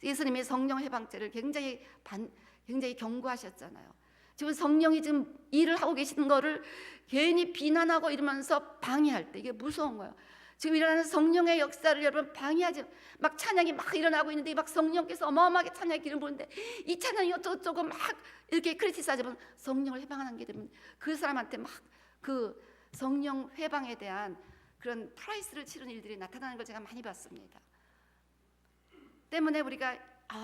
Speaker 1: 예수님이 성령 회방죄를 굉장히 경고하셨잖아요. 지금 성령이 지금 일을 하고 계시는 거를 괜히 비난하고 이러면서 방해할 때 이게 무서운 거예요. 지금 일어나는 성령의 역사를 여러분 방해하지, 막 찬양이 막 일어나고 있는데 막 성령께서 어마어마하게 찬양의 기름 부는데 이 찬양이 어쩌고 막 이렇게 크리티사이즈하면 성령을 해방하는 게 되면 그 사람한테 막 그 성령 회방에 대한 그런 프라이스를 치르는 일들이 나타나는 걸 제가 많이 봤습니다. 때문에 우리가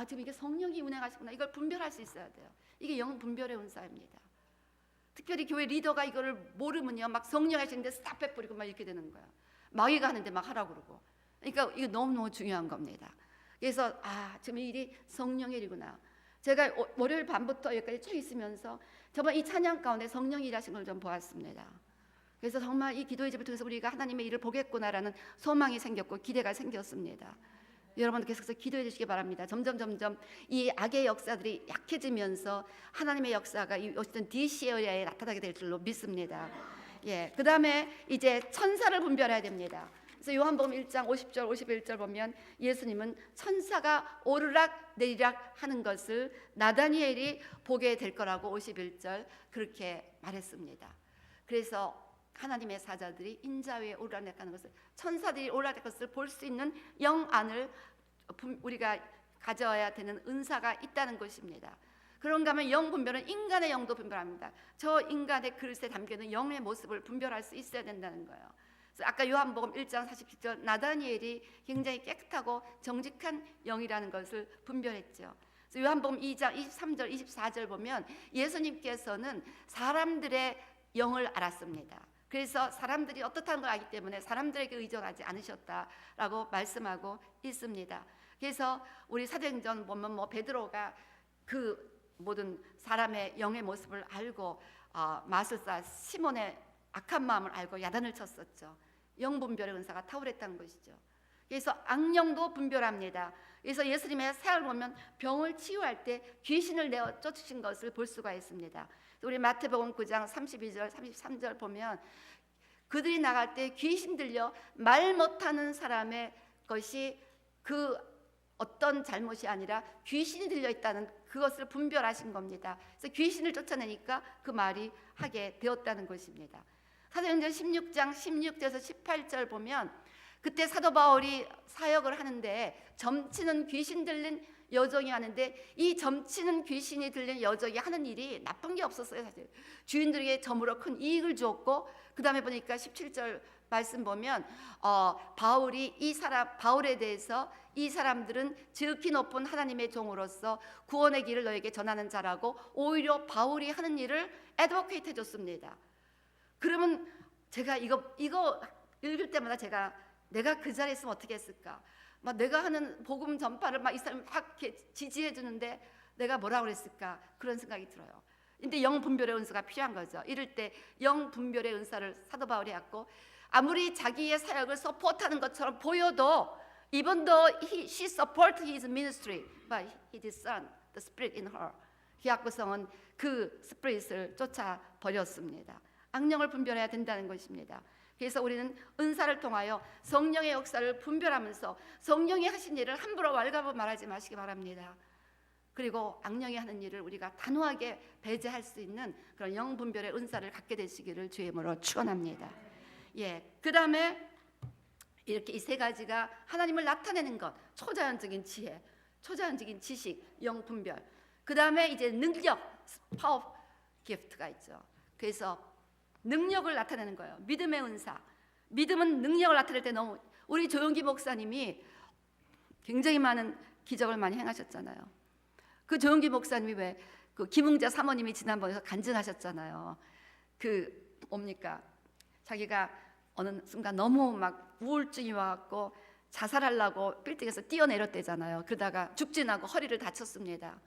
Speaker 1: 지금 이게 성령이 운행하시구나, 이걸 분별할 수 있어야 돼요. 이게 영 분별의 은사입니다. 특별히 교회 리더가 이거를 모르면요, 막 성령 하시는데 스탑해 버리고 막 이렇게 되는 거야. 마귀가 하는데 막 하라고 그러고. 그러니까 이거 너무너무 중요한 겁니다. 그래서 지금 이 일이 성령의 일이구나. 제가 월요일 밤부터 여기까지 쭉 있으면서 정말 이 찬양 가운데 성령이 일하신 걸 좀 보았습니다. 그래서 정말 이 기도의 집을 통해서 우리가 하나님의 일을 보겠구나라는 소망이 생겼고 기대가 생겼습니다. 여러분 계속해서 기도해 주시기 바랍니다. 점점 이 악의 역사들이 약해지면서 하나님의 역사가 이 어떤 DC에어리아에 나타나게 될 줄로 믿습니다. 그 다음에 이제 천사를 분별해야 됩니다. 그래서 요한복음 1장 50절 51절 보면 예수님은 천사가 오르락 내리락 하는 것을 나다니엘이 보게 될 거라고 51절 그렇게 말했습니다. 그래서 하나님의 사자들이 인자 위에 오르락내리락 하는 것을, 천사들이 오르락내리락 것을 볼 수 있는 영안을 우리가 가져야 되는 은사가 있다는 것입니다. 그런가 하면 영 분별은 인간의 영도 분별합니다. 저 인간의 그릇에 담겨있는 영의 모습을 분별할 수 있어야 된다는 거예요. 그래서 아까 요한복음 1장 47절 나다니엘이 굉장히 깨끗하고 정직한 영이라는 것을 분별했죠. 그래서 요한복음 2장 23절 24절 보면 예수님께서는 사람들의 영을 알았습니다. 그래서 사람들이 어떻다는 걸 알기 때문에 사람들에게 의존하지 않으셨다라고 말씀하고 있습니다. 그래서 우리 사도행전 보면 베드로가 그 모든 사람의 영의 모습을 알고 마술사 시몬의 악한 마음을 알고 야단을 쳤었죠. 영 분별의 은사가 탁월했다는 것이죠. 그래서 악령도 분별합니다. 그래서 예수님의 사역을 보면 병을 치유할 때 귀신을 내어 쫓으신 것을 볼 수가 있습니다. 우리 마태복음 9장 32절 33절 보면 그들이 나갈 때 귀신 들려 말 못하는 사람의 것이 그 어떤 잘못이 아니라 귀신이 들려 있다는 그것을 분별하신 겁니다. 그래서 귀신을 쫓아내니까 그 말이 하게 되었다는 것입니다. 사도행전 16장 16절에서 18절 보면 그때 사도 바울이 사역을 하는데 점치는 귀신 들린 여종이 하는데 이 점치는 귀신이 들린 여종이 하는 일이 나쁜 게 없었어요. 사실 주인들에게 점으로 큰 이익을 주었고 그 다음에 보니까 17절 말씀 보면 바울이 바울에 대해서 이 사람들은 지극히 높은 하나님의 종으로서 구원의 길을 너에게 전하는 자라고 오히려 바울이 하는 일을 애드보케이트 해줬습니다. 그러면 제가 이거 읽을 때마다 내가 그 자리에 있으면 어떻게 했을까? 막 내가 하는 복음 전파를 막 이 사람이 막 지지해 주는데 내가 뭐라고 그랬을까? 그런 생각이 들어요. 근데 영 분별의 은사가 필요한 거죠. 이럴 때 영 분별의 은사를 사도 바울이 갖고 아무리 자기의 사역을 서포트하는 것처럼 보여도 even though she supported his ministry, but he discerned the spirit in her. 기약구성은 그 스피릿을 쫓아 버렸습니다. 악령을 분별해야 된다는 것입니다. 그래서 우리는 은사를 통하여 성령의 역사를 분별하면서 성령이 하신 일을 함부로 왈가불 말하지 마시기 바랍니다. 그리고 악령이 하는 일을 우리가 단호하게 배제할 수 있는 그런 영 분별의 은사를 갖게 되시기를 주의 이름으로 축원합니다. 그 다음에 이렇게 이 세 가지가 하나님을 나타내는 것, 초자연적인 지혜, 초자연적인 지식, 영 분별. 그 다음에 이제 능력, 파워 기프트가 있죠. 그래서 능력을 나타내는 거예요. 믿음의 은사. 믿음은 능력을 나타낼 때 너무 우리 조용기 목사님이 굉장히 많은 기적을 많이 행하셨잖아요. 그 조용기 목사님이 왜 그 김응자 사모님이 지난번에 간증하셨잖아요. 그 뭡니까? 자기가 어느 순간 너무 막 우울증이 와갖고 자살하려고 빌딩에서 뛰어내렸대잖아요. 그러다가 죽진 않고 허리를 다쳤습니다.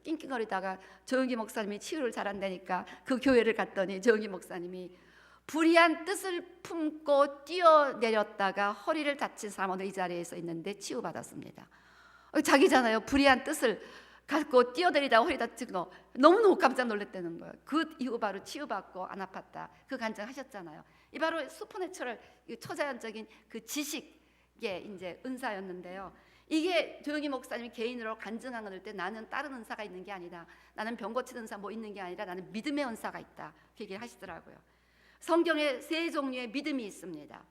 Speaker 1: 낑낑거리다가 조용기 목사님이 치유를 잘한다니까 그 교회를 갔더니 조용기 목사님이 불의한 뜻을 품고 뛰어내렸다가 허리를 다친 사람 어느 이 자리에서 있는데 치유받았습니다. 자기잖아요. 불의한 뜻을 갖고 뛰어내리다가 허리 다친 거 너무너무 깜짝 놀랐다는 거예요. 그 이후 바로 치유받고 안 아팠다. 그 간증하셨잖아요. 이 바로 슈퍼내처럴 초자연적인 그 지식의 이제 은사였는데요. 이게 조용기 목사님이 개인으로 간증한 것일 때 나는 다른 은사가 있는 게 아니다. 나는 병 고치는 은사 뭐 있는 게 아니라 나는 믿음의 은사가 있다. 그 얘기를 하시더라고요. 성경에 세 종류의 믿음이 있습니다.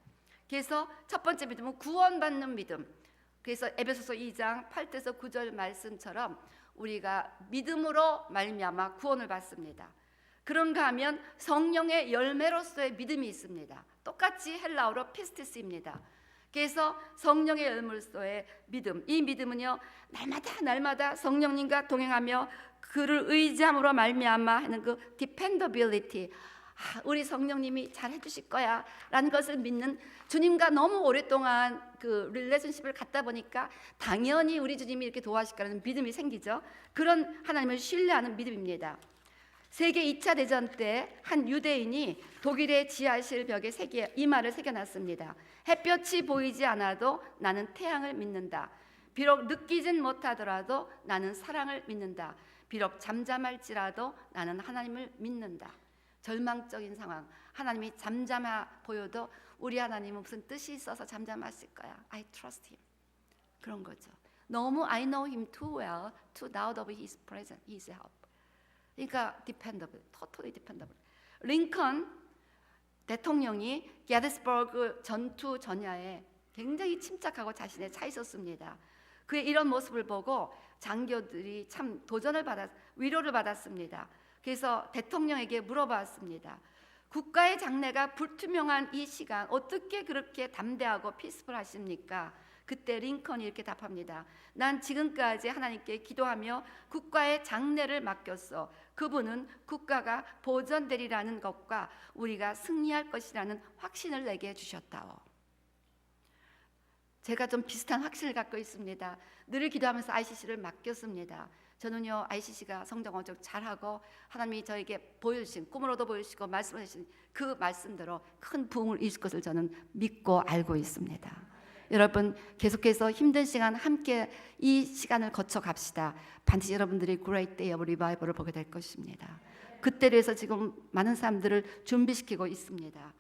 Speaker 1: 그래서 첫 번째 믿음은 구원받는 믿음. 그래서 에베소서 2장 8절에서 9절 말씀처럼 우리가 믿음으로 말미암아 구원을 받습니다. 그런가 하면 성령의 열매로서의 믿음이 있습니다. 똑같이 헬라어로 피스티스입니다. 그래서 성령의 열매로서의 믿음, 이 믿음은요 날마다 성령님과 동행하며 그를 의지함으로 말미암아 하는 그 dependability, 우리 성령님이 잘 해주실 거야 라는 것을 믿는, 주님과 너무 오랫동안 그 릴레이션십을 갖다 보니까 당연히 우리 주님이 이렇게 도와주실 거라는 믿음이 생기죠. 그런 하나님을 신뢰하는 믿음입니다. 세계 2차 대전 때 한 유대인이 독일의 지하실 벽에 이 말을 새겨놨습니다. 햇볕이 보이지 않아도 나는 태양을 믿는다. 비록 느끼진 못하더라도 나는 사랑을 믿는다. 비록 잠잠할지라도 나는 하나님을 믿는다. 절망적인 상황, 하나님이 잠잠해 보여도 우리 하나님은 무슨 뜻이 있어서 잠잠하실 거야. I trust him. 그런 거죠. 너무 I know him too well to doubt of his presence, his help. 그러니까 dependable, totally dependable. 링컨 대통령이 게티스버그 전투 전야에 굉장히 침착하고 자신의 차 있었습니다. 그의 이런 모습을 보고 장교들이 참 위로를 받았습니다. 그래서 대통령에게 물어봤습니다. 국가의 장래가 불투명한 이 시간 어떻게 그렇게 담대하고 피스풀하십니까? 그때 링컨이 이렇게 답합니다. 난 지금까지 하나님께 기도하며 국가의 장래를 맡겼어. 그분은 국가가 보존되리라는 것과 우리가 승리할 것이라는 확신을 내게 주셨다오. 제가 좀 비슷한 확신을 갖고 있습니다. 늘 기도하면서 ICC를 맡겼습니다. 저는요 ICC가 성장 원적 잘하고 하나님이 저에게 보여주신, 꿈으로도 보여주시고 말씀하신 그 말씀대로 큰 부흥을 이룰 것을 저는 믿고 알고 있습니다. 여러분 계속해서 힘든 시간 함께 이 시간을 거쳐 갑시다. 반드시 여러분들이 Great Day of Revival을 보게 될 것입니다. 그때를 위해서 지금 많은 사람들을 준비시키고 있습니다.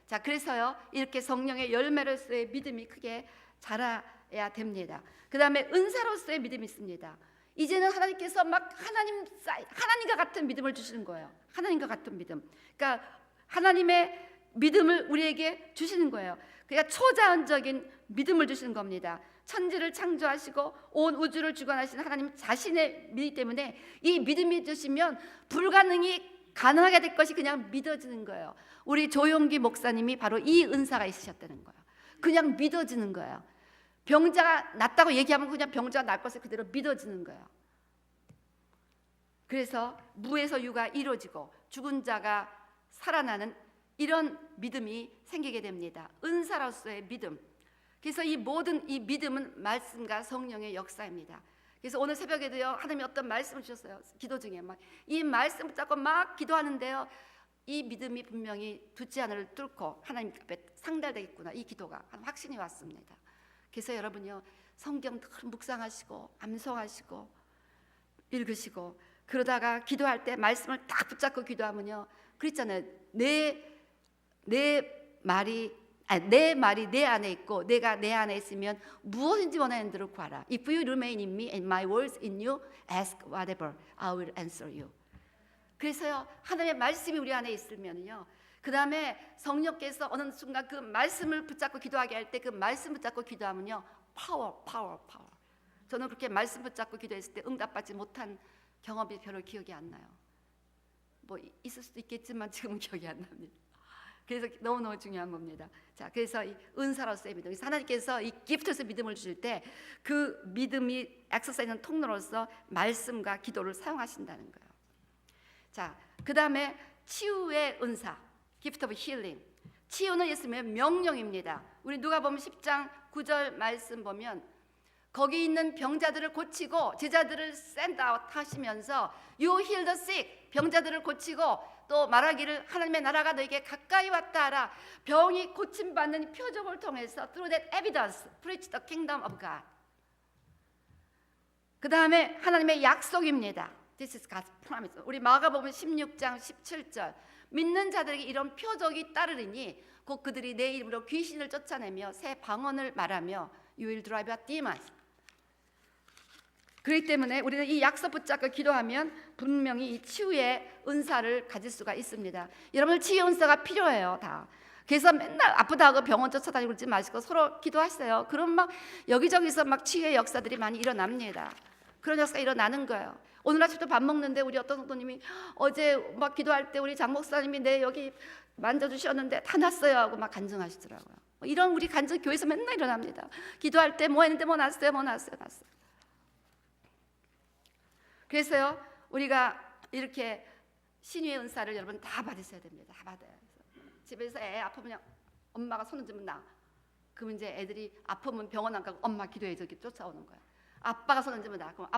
Speaker 1: 자 그래서요 이렇게 성령의 열매로서의 믿음이 크게 자라야 됩니다. 그 다음에 은사로서의 믿음이 있습니다. 이제는 하나님께서 막 하나님과 같은 믿음을 주시는 거예요. 하나님과 같은 믿음. 그러니까 하나님의 믿음을 우리에게 주시는 거예요. 그러니까 초자연적인 믿음을 주시는 겁니다. 천지를 창조하시고 온 우주를 주관하시는 하나님 자신의 믿기 때문에 이 믿음이 주시면 불가능이 가능하게 될 것이 그냥 믿어지는 거예요. 우리 조용기 목사님이 바로 이 은사가 있으셨다는 거예요. 그냥 믿어지는 거예요. 병자가 낫다고 얘기하면 그냥 병자가 날 것을 그대로 믿어지는 거예요. 그래서 무에서 유가 이루어지고 죽은 자가 살아나는 이런 믿음이 생기게 됩니다. 은사로서의 믿음. 그래서 이 모든 이 믿음은 말씀과 성령의 역사입니다. 그래서 오늘 새벽에도요 하나님이 어떤 말씀을 주셨어요. 기도 중에 막 이 말씀 붙잡고 막 기도하는데요 이 믿음이 분명히 두지 하늘을 뚫고 하나님 앞에 상달되겠구나, 이 기도가 확신이 왔습니다. 그래서 여러분요 성경 늘 묵상하시고 암송하시고 읽으시고 그러다가 기도할 때 말씀을 딱 붙잡고 기도하면요 그랬잖아요. 내 말이 내 안에 있고 내가 내 안에 있으면 무엇인지 원하는 대로 구하라. If you remain in me and my words in you, ask whatever, I will answer you. 그래서요 하나님의 말씀이 우리 안에 있으면요 그 다음에 성령께서 어느 순간 그 말씀을 붙잡고 기도하게 할 때 그 말씀 붙잡고 기도하면요 파워. 저는 그렇게 말씀 붙잡고 기도했을 때 응답받지 못한 경험이 별로 기억이 안 나요. 뭐 있을 수도 있겠지만 지금은 기억이 안 납니다. 그래서 너무너무 중요한 겁니다. 자, 그래서 이 은사로서의 믿음, 하나님께서 이 기프트에서 믿음을 주실 때 그 믿음이 엑서사이즈는 통로로서 말씀과 기도를 사용하신다는 거예요. 자, 그 다음에 치유의 은사, 기프트 오브 힐링. 치유는 예수님의 명령입니다. 우리 누가복음 10장 9절 말씀 보면 거기 있는 병자들을 고치고 제자들을 샌드아웃 하시면서 You heal the sick, 병자들을 고치고 또 말하기를 하나님의 나라가 너에게 가까이 왔다 하라. 병이 고침받는 표적을 통해서 through that evidence preach the kingdom of God. 그 다음에 하나님의 약속입니다. This is God's promise. 우리 마가복음 16장 17절 믿는 자들에게 이런 표적이 따르리니 곧 그들이 내 이름으로 귀신을 쫓아내며 새 방언을 말하며 You will drive out demons. 그렇기 때문에 우리는 이 약속 붙잡고 기도하면 분명히 이 치유의 은사를 가질 수가 있습니다. 여러분 치유 은사가 필요해요. 다. 그래서 맨날 아프다고 병원 쫓아다니고 그러지 마시고 서로 기도하세요. 그럼 막 여기저기서 막 치유의 역사들이 많이 일어납니다. 그런 역사가 일어나는 거예요. 오늘 아침도 밥 먹는데 우리 어떤 성도님이 어제 막 기도할 때 우리 장 목사님이 내 여기 만져주셨는데 다 났어요 하고 막 간증하시더라고요. 이런 우리 간증 교회에서 맨날 일어납니다. 기도할 때 뭐 했는데 뭐 났어요. 그래서요 우리가 이렇게 신유의 은사를 여러분 다 받으셔야 됩니다. 다 받아요. 집에서 애 아프면 엄마가 손 얹으면 나. 그러면 이제 애들이 아프면 병원 안 가고 엄마 기도해 저기 쫓아오는 거야. 아빠가 손 얹으면 나. 그럼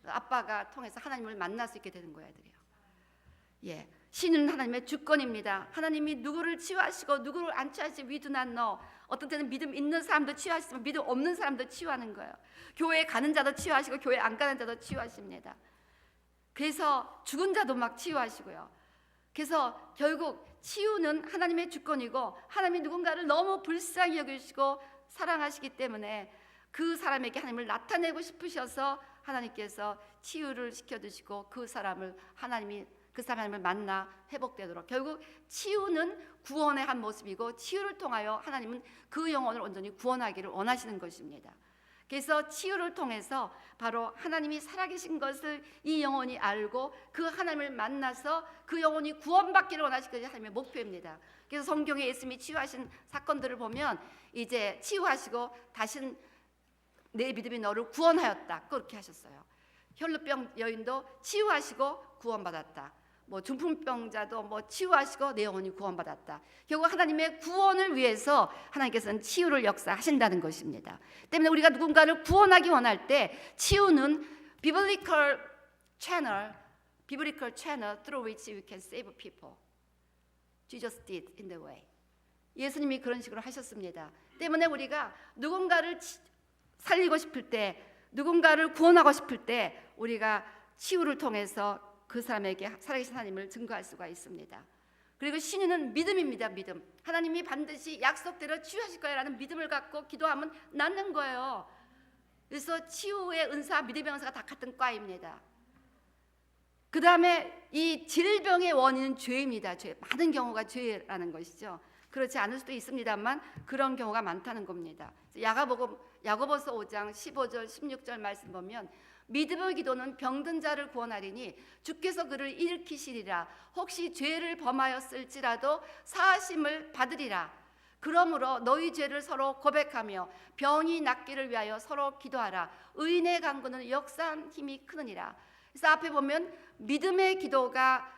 Speaker 1: 아빠가 통해서 하나님을 만날 수 있게 되는 거야 애들이요. 예, 신은 하나님의 주권입니다. 하나님이 누구를 치유하시고 누구를 안 치유하시고 we do not know. 어떤 때는 믿음 있는 사람도 치유하시지만 믿음 없는 사람도 치유하는 거예요. 교회에 가는 자도 치유하시고 교회 안 가는 자도 치유하십니다. 그래서 죽은 자도 막 치유하시고요. 그래서 결국 치유는 하나님의 주권이고 하나님이 누군가를 너무 불쌍히 여기시고 사랑하시기 때문에 그 사람에게 하나님을 나타내고 싶으셔서 하나님께서 치유를 시켜주시고 그 사람을 하나님을 만나 회복되도록 결국 치유는 구원의 한 모습이고 치유를 통하여 하나님은 그 영혼을 온전히 구원하기를 원하시는 것입니다. 그래서 치유를 통해서 바로 하나님이 살아계신 것을 이 영혼이 알고 그 하나님을 만나서 그 영혼이 구원받기를 원하시는 것이 하나님의 목표입니다. 그래서 성경에 예수님이 치유하신 사건들을 보면 이제 치유하시고 다신 내 믿음이 너를 구원하였다 그렇게 하셨어요. 혈루병 여인도 치유하시고 구원받았다. 뭐 중풍병자도 뭐 치유하시고 내 영혼이 구원받았다. 결국 하나님의 구원을 위해서 하나님께서는 치유를 역사하신다는 것입니다. 때문에 우리가 누군가를 구원하기 원할 때 치유는 biblical channel through which we can save people. Jesus did in the way. 예수님이 그런 식으로 하셨습니다. 때문에 우리가 누군가를 살리고 싶을 때, 누군가를 구원하고 싶을 때 우리가 치유를 통해서 그 사람에게 살아계신 하나님을 증거할 수가 있습니다. 그리고 신유는 믿음입니다. 믿음. 하나님이 반드시 약속대로 치유하실 거야라는 믿음을 갖고 기도하면 낫는 거예요. 그래서 치유의 은사, 믿음의 은사가 다 같은 과입니다. 그 다음에 이 질병의 원인은 죄입니다. 죄. 많은 경우가 죄라는 것이죠. 그렇지 않을 수도 있습니다만 그런 경우가 많다는 겁니다. 야고보서 5장 15절 16절 말씀 보면 믿음의 기도는 병든 자를 구원하리니 주께서 그를 일으키시리라. 혹시 죄를 범하였을지라도 사하심을 받으리라. 그러므로 너희 죄를 서로 고백하며 병이 낫기를 위하여 서로 기도하라. 의인의 간구는 역사한 힘이 크느니라. 그래서 앞에 보면 믿음의 기도가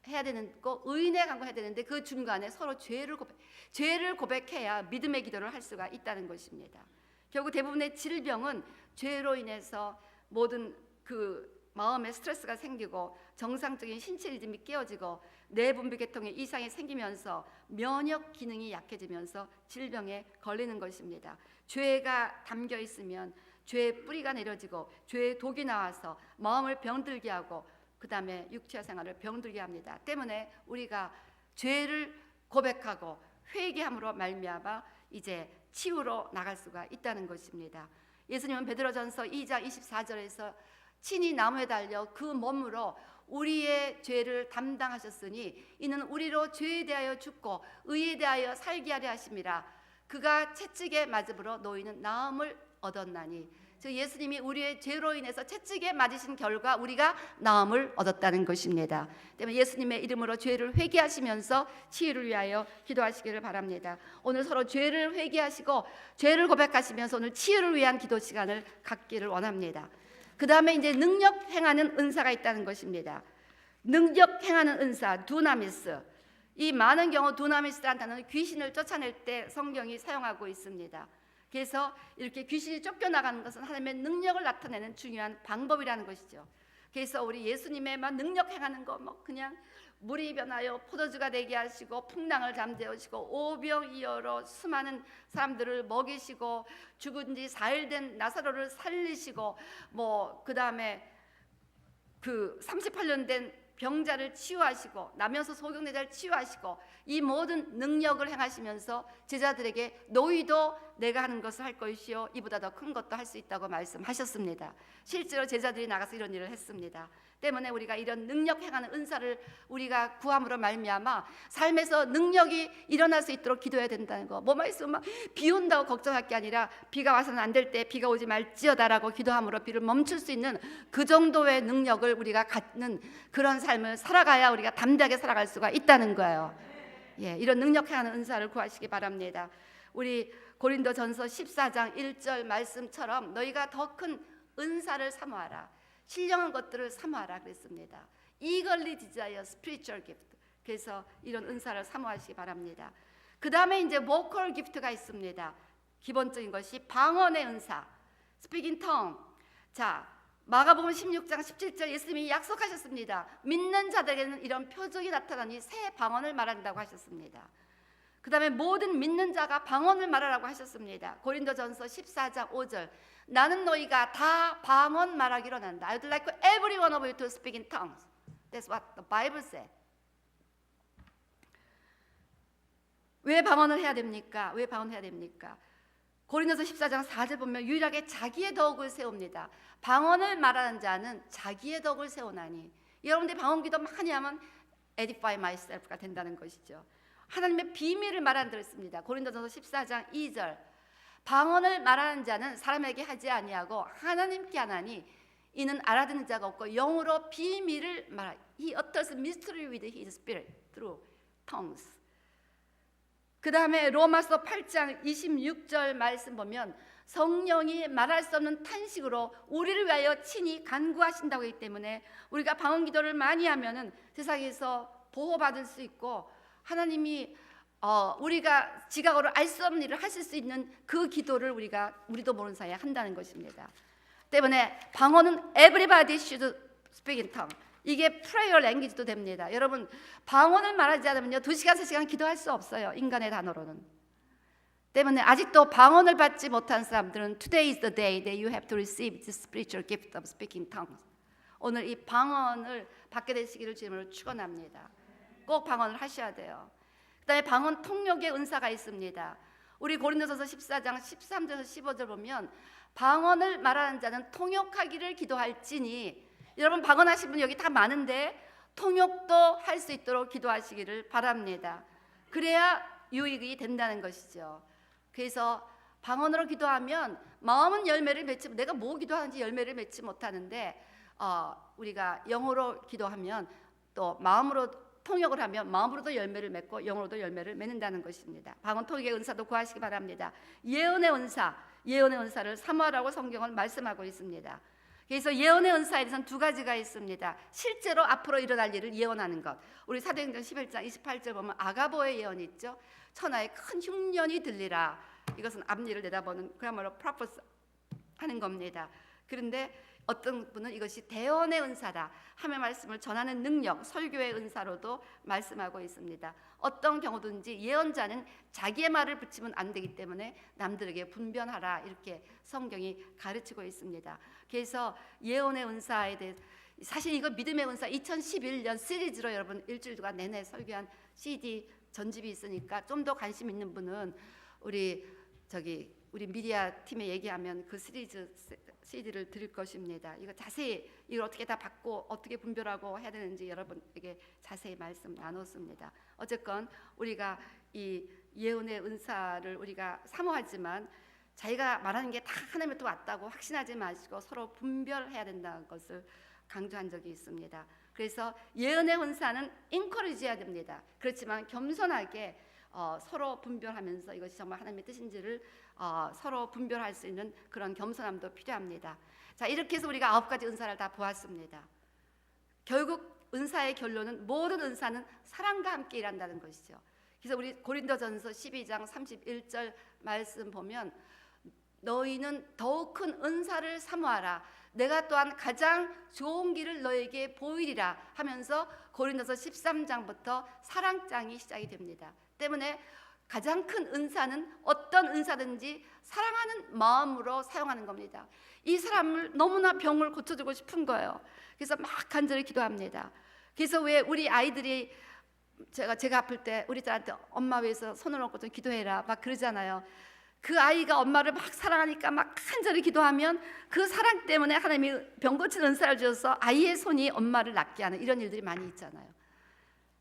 Speaker 1: 해야 되는 거, 의인의 간구 해야 되는데 그 중간에 서로 죄를 고백해야 믿음의 기도를 할 수가 있다는 것입니다. 결국 대부분의 질병은 죄로 인해서 모든 그 마음에 스트레스가 생기고 정상적인 신체 리듬이 깨어지고 내분비 계통에 이상이 생기면서 면역 기능이 약해지면서 질병에 걸리는 것입니다. 죄가 담겨 있으면 죄의 뿌리가 내려지고 죄의 독이 나와서 마음을 병들게 하고 그 다음에 육체 생활을 병들게 합니다. 때문에 우리가 죄를 고백하고 회개함으로 말미암아 이제 치유로 나갈 수가 있다는 것입니다. 예수님은 베드로전서 2장 24절에서 친히 나무에 달려 그 몸으로 우리의 죄를 담당하셨으니 이는 우리로 죄에 대하여 죽고 의에 대하여 살게 하려 하심이라. 그가 채찍에 맞음으로 너희는 나음을 얻었나니 즉 예수님이 우리의 죄로 인해서 채찍에 맞으신 결과 우리가 나음을 얻었다는 것입니다. 때문에 예수님의 이름으로 죄를 회개하시면서 치유를 위하여 기도하시기를 바랍니다. 오늘 서로 죄를 회개하시고 죄를 고백하시면서 오늘 치유를 위한 기도 시간을 갖기를 원합니다. 그 다음에 이제 능력 행하는 은사가 있다는 것입니다. 능력 행하는 은사, 두나미스. 이 많은 경우 두나미스라는 단어는 귀신을 쫓아낼 때 성경이 사용하고 있습니다. 그래서 이렇게 귀신이 쫓겨나가는 것은 하나님의 능력을 나타내는 중요한 방법이라는 것이죠. 그래서 우리 예수님의 막 능력 행하는 거 뭐 그냥 물이 변하여 포도주가 되게 하시고 풍랑을 잠재우시고 오병이어로 수많은 사람들을 먹이시고 죽은 지 4일 된 나사로를 살리시고 뭐 그다음에 그 38년 된 병자를 치유하시고 나면서 소경내자를 치유하시고 이 모든 능력을 행하시면서 제자들에게 너희도 내가 하는 것을 할 것이요 이보다 더 큰 것도 할 수 있다고 말씀하셨습니다. 실제로 제자들이 나가서 이런 일을 했습니다. 때문에 우리가 이런 능력 행하는 은사를 우리가 구함으로 말미암아 삶에서 능력이 일어날 수 있도록 기도해야 된다는 거. 뭐만 있으면 막 비 온다고 걱정할 게 아니라 비가 와서는 안 될 때 비가 오지 말지어다라고 기도함으로 비를 멈출 수 있는 그 정도의 능력을 우리가 갖는 그런 삶을 살아가야 우리가 담대하게 살아갈 수가 있다는 거예요. 예, 이런 능력 행하는 은사를 구하시기 바랍니다. 우리 고린도전서 14장 1절 말씀처럼 너희가 더 큰 은사를 사모하라. 신령한 것들을 사모하라 그랬습니다. Eagerly desire spiritual gift. 그래서 이런 은사를 사모하시기 바랍니다. 그 다음에 이제 vocal gift가 있습니다. 기본적인 것이 방언의 은사, speaking tongue. 자, 마가복음 16장 17절 예수님이 약속하셨습니다. 믿는 자들에게는 이런 표적이 나타나니 새 방언을 말한다고 하셨습니다. 그 다음에 모든 믿는 자가 방언을 말하라고 하셨습니다. 고린도전서 14장 5절 나는 너희가 다 방언 말하기로 한다. I would like every one of you to speak in tongues. That's what the Bible said. 왜 방언을 해야 됩니까? 왜 방언해야 됩니까? 고린도서 14장 4절 보면 유일하게 자기의 덕을 세웁니다. 방언을 말하는 자는 자기의 덕을 세우나니. 여러분들이 방언 기도 많이 하면 edify myself가 된다는 것이죠. 하나님의 비밀을 말하는 데 있습니다. 고린도전서 14장 2절 방언을 말하는 자는 사람에게 하지 아니하고 하나님께 하나니 이는 알아듣는 자가 없고 영으로 비밀을 말하니 He utters mystery with his spirit through tongues. 그 다음에 로마서 8장 26절 말씀 보면 성령이 말할 수 없는 탄식으로 우리를 위하여 친히 간구하신다고 하기 때문에 우리가 방언 기도를 많이 하면은 세상에서 보호받을 수 있고 하나님이 우리가 지각으로 알 수 없는 일을 하실 수 있는 그 기도를 우리도 모르는 사이에 한다는 것입니다. 때문에 방언은 everybody should speak in tongue. 이게 prayer language도 됩니다. 여러분 방언을 말하지 않으면요 2시간 3시간 기도할 수 없어요. 인간의 단어로는. 때문에 아직도 방언을 받지 못한 사람들은 Today is the day that you have to receive the spiritual gift of speaking tongues. 오늘 이 방언을 받게 되시기를 주님으로 축원합니다. 꼭 방언을 하셔야 돼요. 그 다음에 방언 통역의 은사가 있습니다. 우리 고린도전서 14장 13절에서 15절 보면 방언을 말하는 자는 통역하기를 기도할지니 여러분 방언하신 분 여기 다 많은데 통역도 할 수 있도록 기도하시기를 바랍니다. 그래야 유익이 된다는 것이죠. 그래서 방언으로 기도하면 마음은 열매를 맺지 내가 뭐 기도하는지 열매를 맺지 못하는데 우리가 영어로 기도하면 또 마음으로 통역을 하면 마음으로도 열매를 맺고 영으로도 열매를 맺는다는 것입니다. 방언 통역의 은사도 구하시기 바랍니다. 예언의 은사를 사모하라고 성경은 말씀하고 있습니다. 그래서 예언의 은사에 대해서는 2가지가 있습니다. 실제로 앞으로 일어날 일을 예언하는 것. 우리 사도행전 11장 28절 보면 아가보의 예언이 있죠. 천하에 큰 흉년이 들리라. 이것은 앞일을 내다보는 그야말로 프로포스 하는 겁니다. 그런데 어떤 분은 이것이 대언의 은사다. 하나님의 말씀을 전하는 능력, 설교의 은사로도 말씀하고 있습니다. 어떤 경우든지 예언자는 자기의 말을 붙이면 안 되기 때문에 남들에게 분변하라 이렇게 성경이 가르치고 있습니다. 그래서 예언의 은사에 대해 사실 이거 믿음의 은사 2011년 시리즈로 여러분 일주일 동안 내내 설교한 CD 전집이 있으니까 좀 더 관심 있는 분은 우리 미디어 팀에 얘기하면 그 시리즈 CD를 드릴 것입니다. 이거 자세히 이걸 어떻게 다 받고 어떻게 분별하고 해야 되는지 여러분에게 자세히 말씀 나눴습니다. 어쨌건 우리가 이 예언의 은사를 우리가 사모하지만 자기가 말하는 게 다 하나님으로부터 왔다고 확신하지 마시고 서로 분별해야 된다는 것을 강조한 적이 있습니다. 그래서 예언의 은사는 인커리지해야 됩니다. 그렇지만 겸손하게 서로 분별하면서 이것이 정말 하나님의 뜻인지를 서로 분별할 수 있는 그런 겸손함도 필요합니다. 자, 이렇게 해서 우리가 9가지 은사를 다 보았습니다. 결국 은사의 결론은 모든 은사는 사랑과 함께 일한다는 것이죠. 그래서 우리 고린도전서 12장 31절 말씀 보면 너희는 더욱 큰 은사를 사모하라. 내가 또한 가장 좋은 길을 너에게 보이리라 하면서 고린도서 13장부터 사랑장이 시작이 됩니다. 때문에 가장 큰 은사는 어떤 은사든지 사랑하는 마음으로 사용하는 겁니다. 이 사람을 너무나 병을 고쳐주고 싶은 거예요. 그래서 막 간절히 기도합니다. 그래서 왜 우리 아이들이 제가 아플 때 우리 딸한테 엄마 위해서 손을 얹고 좀 기도해라 막 그러잖아요. 그 아이가 엄마를 막 사랑하니까 막 간절히 기도하면 그 사랑 때문에 하나님이 병 고친 은사를 주셔서 아이의 손이 엄마를 낫게 하는 이런 일들이 많이 있잖아요.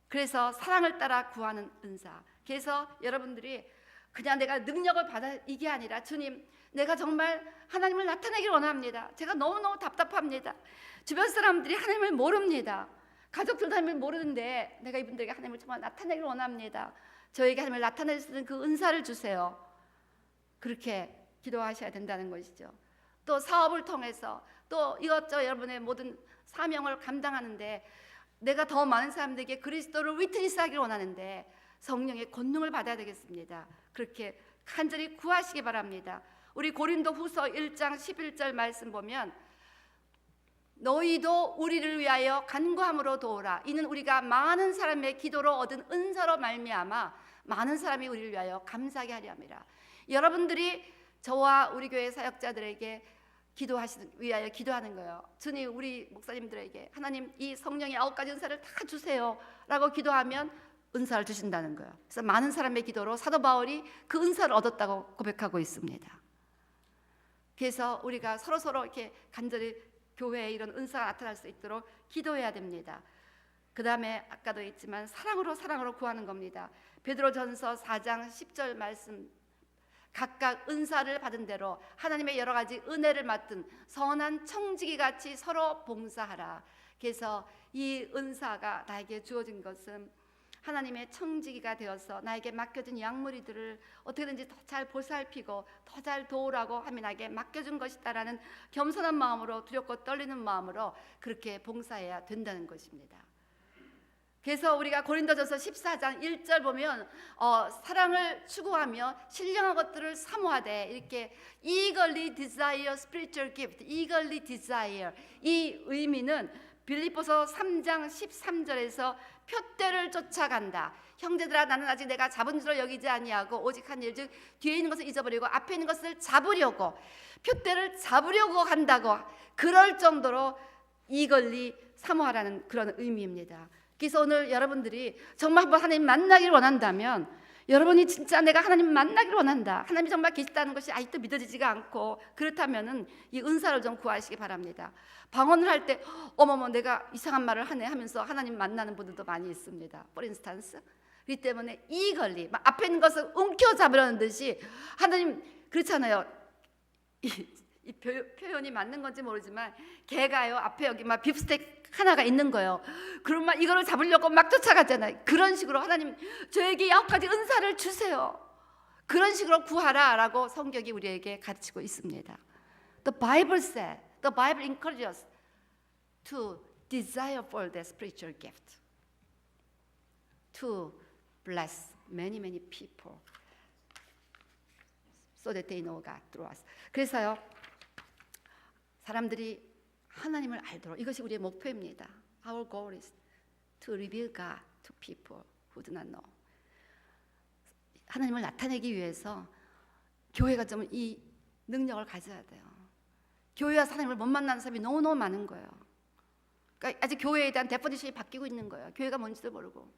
Speaker 1: 그래서 사랑을 따라 구하는 은사. 그래서 여러분들이 그냥 내가 능력을 받아 이게 아니라 주님 내가 정말 하나님을 나타내기를 원합니다. 제가 너무너무 답답합니다. 주변 사람들이 하나님을 모릅니다. 가족들도 하나님을 모르는데 내가 이분들에게 하나님을 정말 나타내기를 원합니다. 저에게 하나님을 나타낼 수 있는 그 은사를 주세요. 그렇게 기도하셔야 된다는 것이죠. 또 사업을 통해서 또 이것저것 여러분의 모든 사명을 감당하는데 내가 더 많은 사람들에게 그리스도를 위트니스하기를 원하는데 성령의 권능을 받아야 되겠습니다. 그렇게 간절히 구하시기 바랍니다. 우리 고린도후서 1장 11절 말씀 보면 너희도 우리를 위하여 간구함으로 도우라. 이는 우리가 많은 사람의 기도로 얻은 은사로 말미암아 많은 사람이 우리를 위하여 감사하게 하려 함이라. 여러분들이 저와 우리 교회 사역자들에게 위하여 기도하는 거예요. 주님 우리 목사님들에게 하나님 이 성령의 9가지 은사를 다 주세요 라고 기도하면 은사를 주신다는 거예요. 그래서 많은 사람의 기도로 사도 바울이 그 은사를 얻었다고 고백하고 있습니다. 그래서 우리가 서로 이렇게 간절히 교회에 이런 은사가 나타날 수 있도록 기도해야 됩니다. 그 다음에 아까도 했지만 사랑으로 구하는 겁니다. 베드로전서 4장 10절 말씀 각각 은사를 받은 대로 하나님의 여러 가지 은혜를 맡은 선한 청지기 같이 서로 봉사하라. 그래서 이 은사가 나에게 주어진 것은 하나님의 청지기가 되어서 나에게 맡겨진 양무리들을 어떻게든지 더 잘 보살피고 더 잘 도우라고 하며 나에게 맡겨준 것이다라는 겸손한 마음으로 두렵고 떨리는 마음으로 그렇게 봉사해야 된다는 것입니다. 그래서 우리가 고린도전서 14장 1절 보면 사랑을 추구하며 신령한 것들을 사모하되 이렇게 eagerly desire spiritual gift, eagerly desire 이 의미는 빌립보서 3장 13절에서 표대를 쫓아간다. 형제들아 나는 아직 내가 잡은 줄을 여기지 아니하고 오직 한 일 즉 뒤에 있는 것을 잊어버리고 앞에 있는 것을 잡으려고 표대를 잡으려고 한다고 그럴 정도로 eagerly 사모하라는 그런 의미입니다. 그래서 오늘 여러분들이 정말 한번 하나님 만나기를 원한다면 여러분이 진짜 내가 하나님 만나기를 원한다. 하나님이 정말 계시다는 것이 아직도 믿어지지가 않고 그렇다면은 이 은사를 좀 구하시기 바랍니다. 방언을 할 때 어머머 내가 이상한 말을 하네 하면서 하나님 만나는 분들도 많이 있습니다. for instance. 그렇기 때문에 이 권리 앞에 있는 것을 움켜잡으려는 듯이 하나님 그렇잖아요. 이 표현이 맞는 건지 모르지만 개가요 앞에 여기 막 빕스텍 하나가 있는 거예요. 그럼 막 이거를 잡으려고 막 쫓아가잖아요. 그런 식으로 하나님 저에게 9가지 은사를 주세요. 그런 식으로 구하라라고 성경이 우리에게 가르치고 있습니다. The Bible said, the Bible encourages us to desire for the spiritual gift, to bless many people, so that they know God through us. 그래서요. 사람들이 하나님을 알도록 이것이 우리의 목표입니다. Our goal is to reveal God to people who do not know. 하나님을 나타내기 위해서 교회가 좀 이 능력을 가져야 돼요. 교회와 하나님을 못 만나는 사람이 너무너무 많은 거예요. 그러니까 아직 교회에 대한 데포지션이 바뀌고 있는 거예요. 교회가 뭔지도 모르고.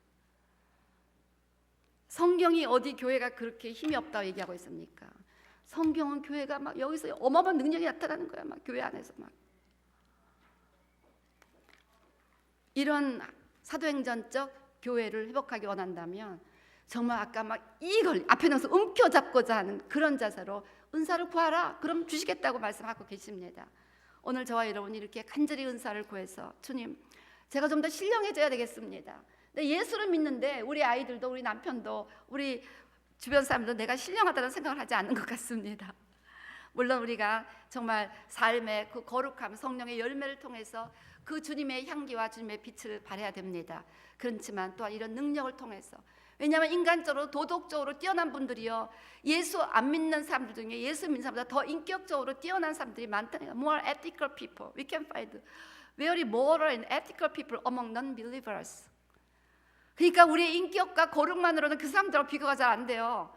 Speaker 1: 성경이 어디 교회가 그렇게 힘이 없다고 얘기하고 있습니까? 성경은 교회가 막 여기서 어마어마한 능력이 나타나는 거야. 막 교회 안에서 막 이런 사도행전적 교회를 회복하기 원한다면 정말 아까 막 이걸 앞에 넣어서 움켜잡고자 하는 그런 자세로 은사를 구하라. 그럼 주시겠다고 말씀하고 계십니다. 오늘 저와 여러분이 이렇게 간절히 은사를 구해서 주님, 제가 좀 더 신령해져야 되겠습니다. 근데 예수를 믿는데 우리 아이들도 우리 남편도 우리 주변 사람들도 내가 신령하다는 생각을 하지 않는 것 같습니다. 물론 우리가 정말 삶의 그 거룩함, 성령의 열매를 통해서 그 주님의 향기와 주님의 빛을 발해야 됩니다. 그렇지만 또한 이런 능력을 통해서, 왜냐하면 인간적으로 도덕적으로 뛰어난 분들이요, 예수 안 믿는 사람들 중에 예수 믿는 사람보다 더 인격적으로 뛰어난 사람들이 많다니까. More ethical people. We can find very moral and ethical people among non-believers. 그러니까 우리의 인격과 거룩만으로는 그 사람들하고 비교가 잘 안 돼요.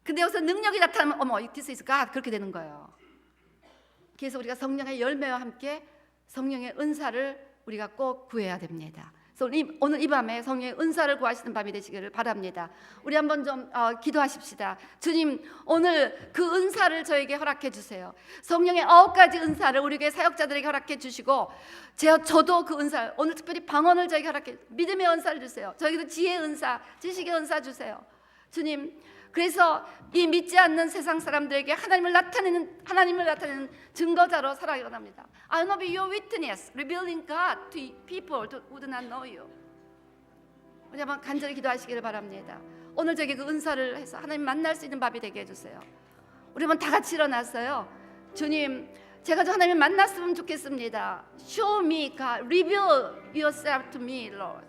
Speaker 1: 근데 여기서 능력이 나타나면 어머, this is God, 그렇게 되는 거예요. 그래서 우리가 성령의 열매와 함께 성령의 은사를 우리가 꼭 구해야 됩니다. 그래서 오늘 이 밤에 성령의 은사를 구하시는 밤이 되시기를 바랍니다. 우리 한번 좀 기도하십시다. 주님, 오늘 그 은사를 저에게 허락해 주세요. 성령의 9가지 은사를 우리 교회 사역자들에게 허락해 주시고, 저도 그 은사, 오늘 특별히 방언을 저에게 허락해, 믿음의 은사를 주세요. 저에게도 지혜의 은사, 지식의 은사 주세요. 주님, 그래서 이 믿지 않는 세상 사람들에게 하나님을 나타내는 증거자로 살아가기 원합니다. I want to be your witness, revealing God to people who do not know you. 우리 한번 간절히 기도하시기를 바랍니다. 오늘 저에게 그 은사를 해서 하나님 만날 수 있는 밤이 되게 해주세요. 우리 한번 다 같이 일어나서요. 주님, 제가 저 하나님을 만났으면 좋겠습니다. Show me God, reveal yourself to me, Lord.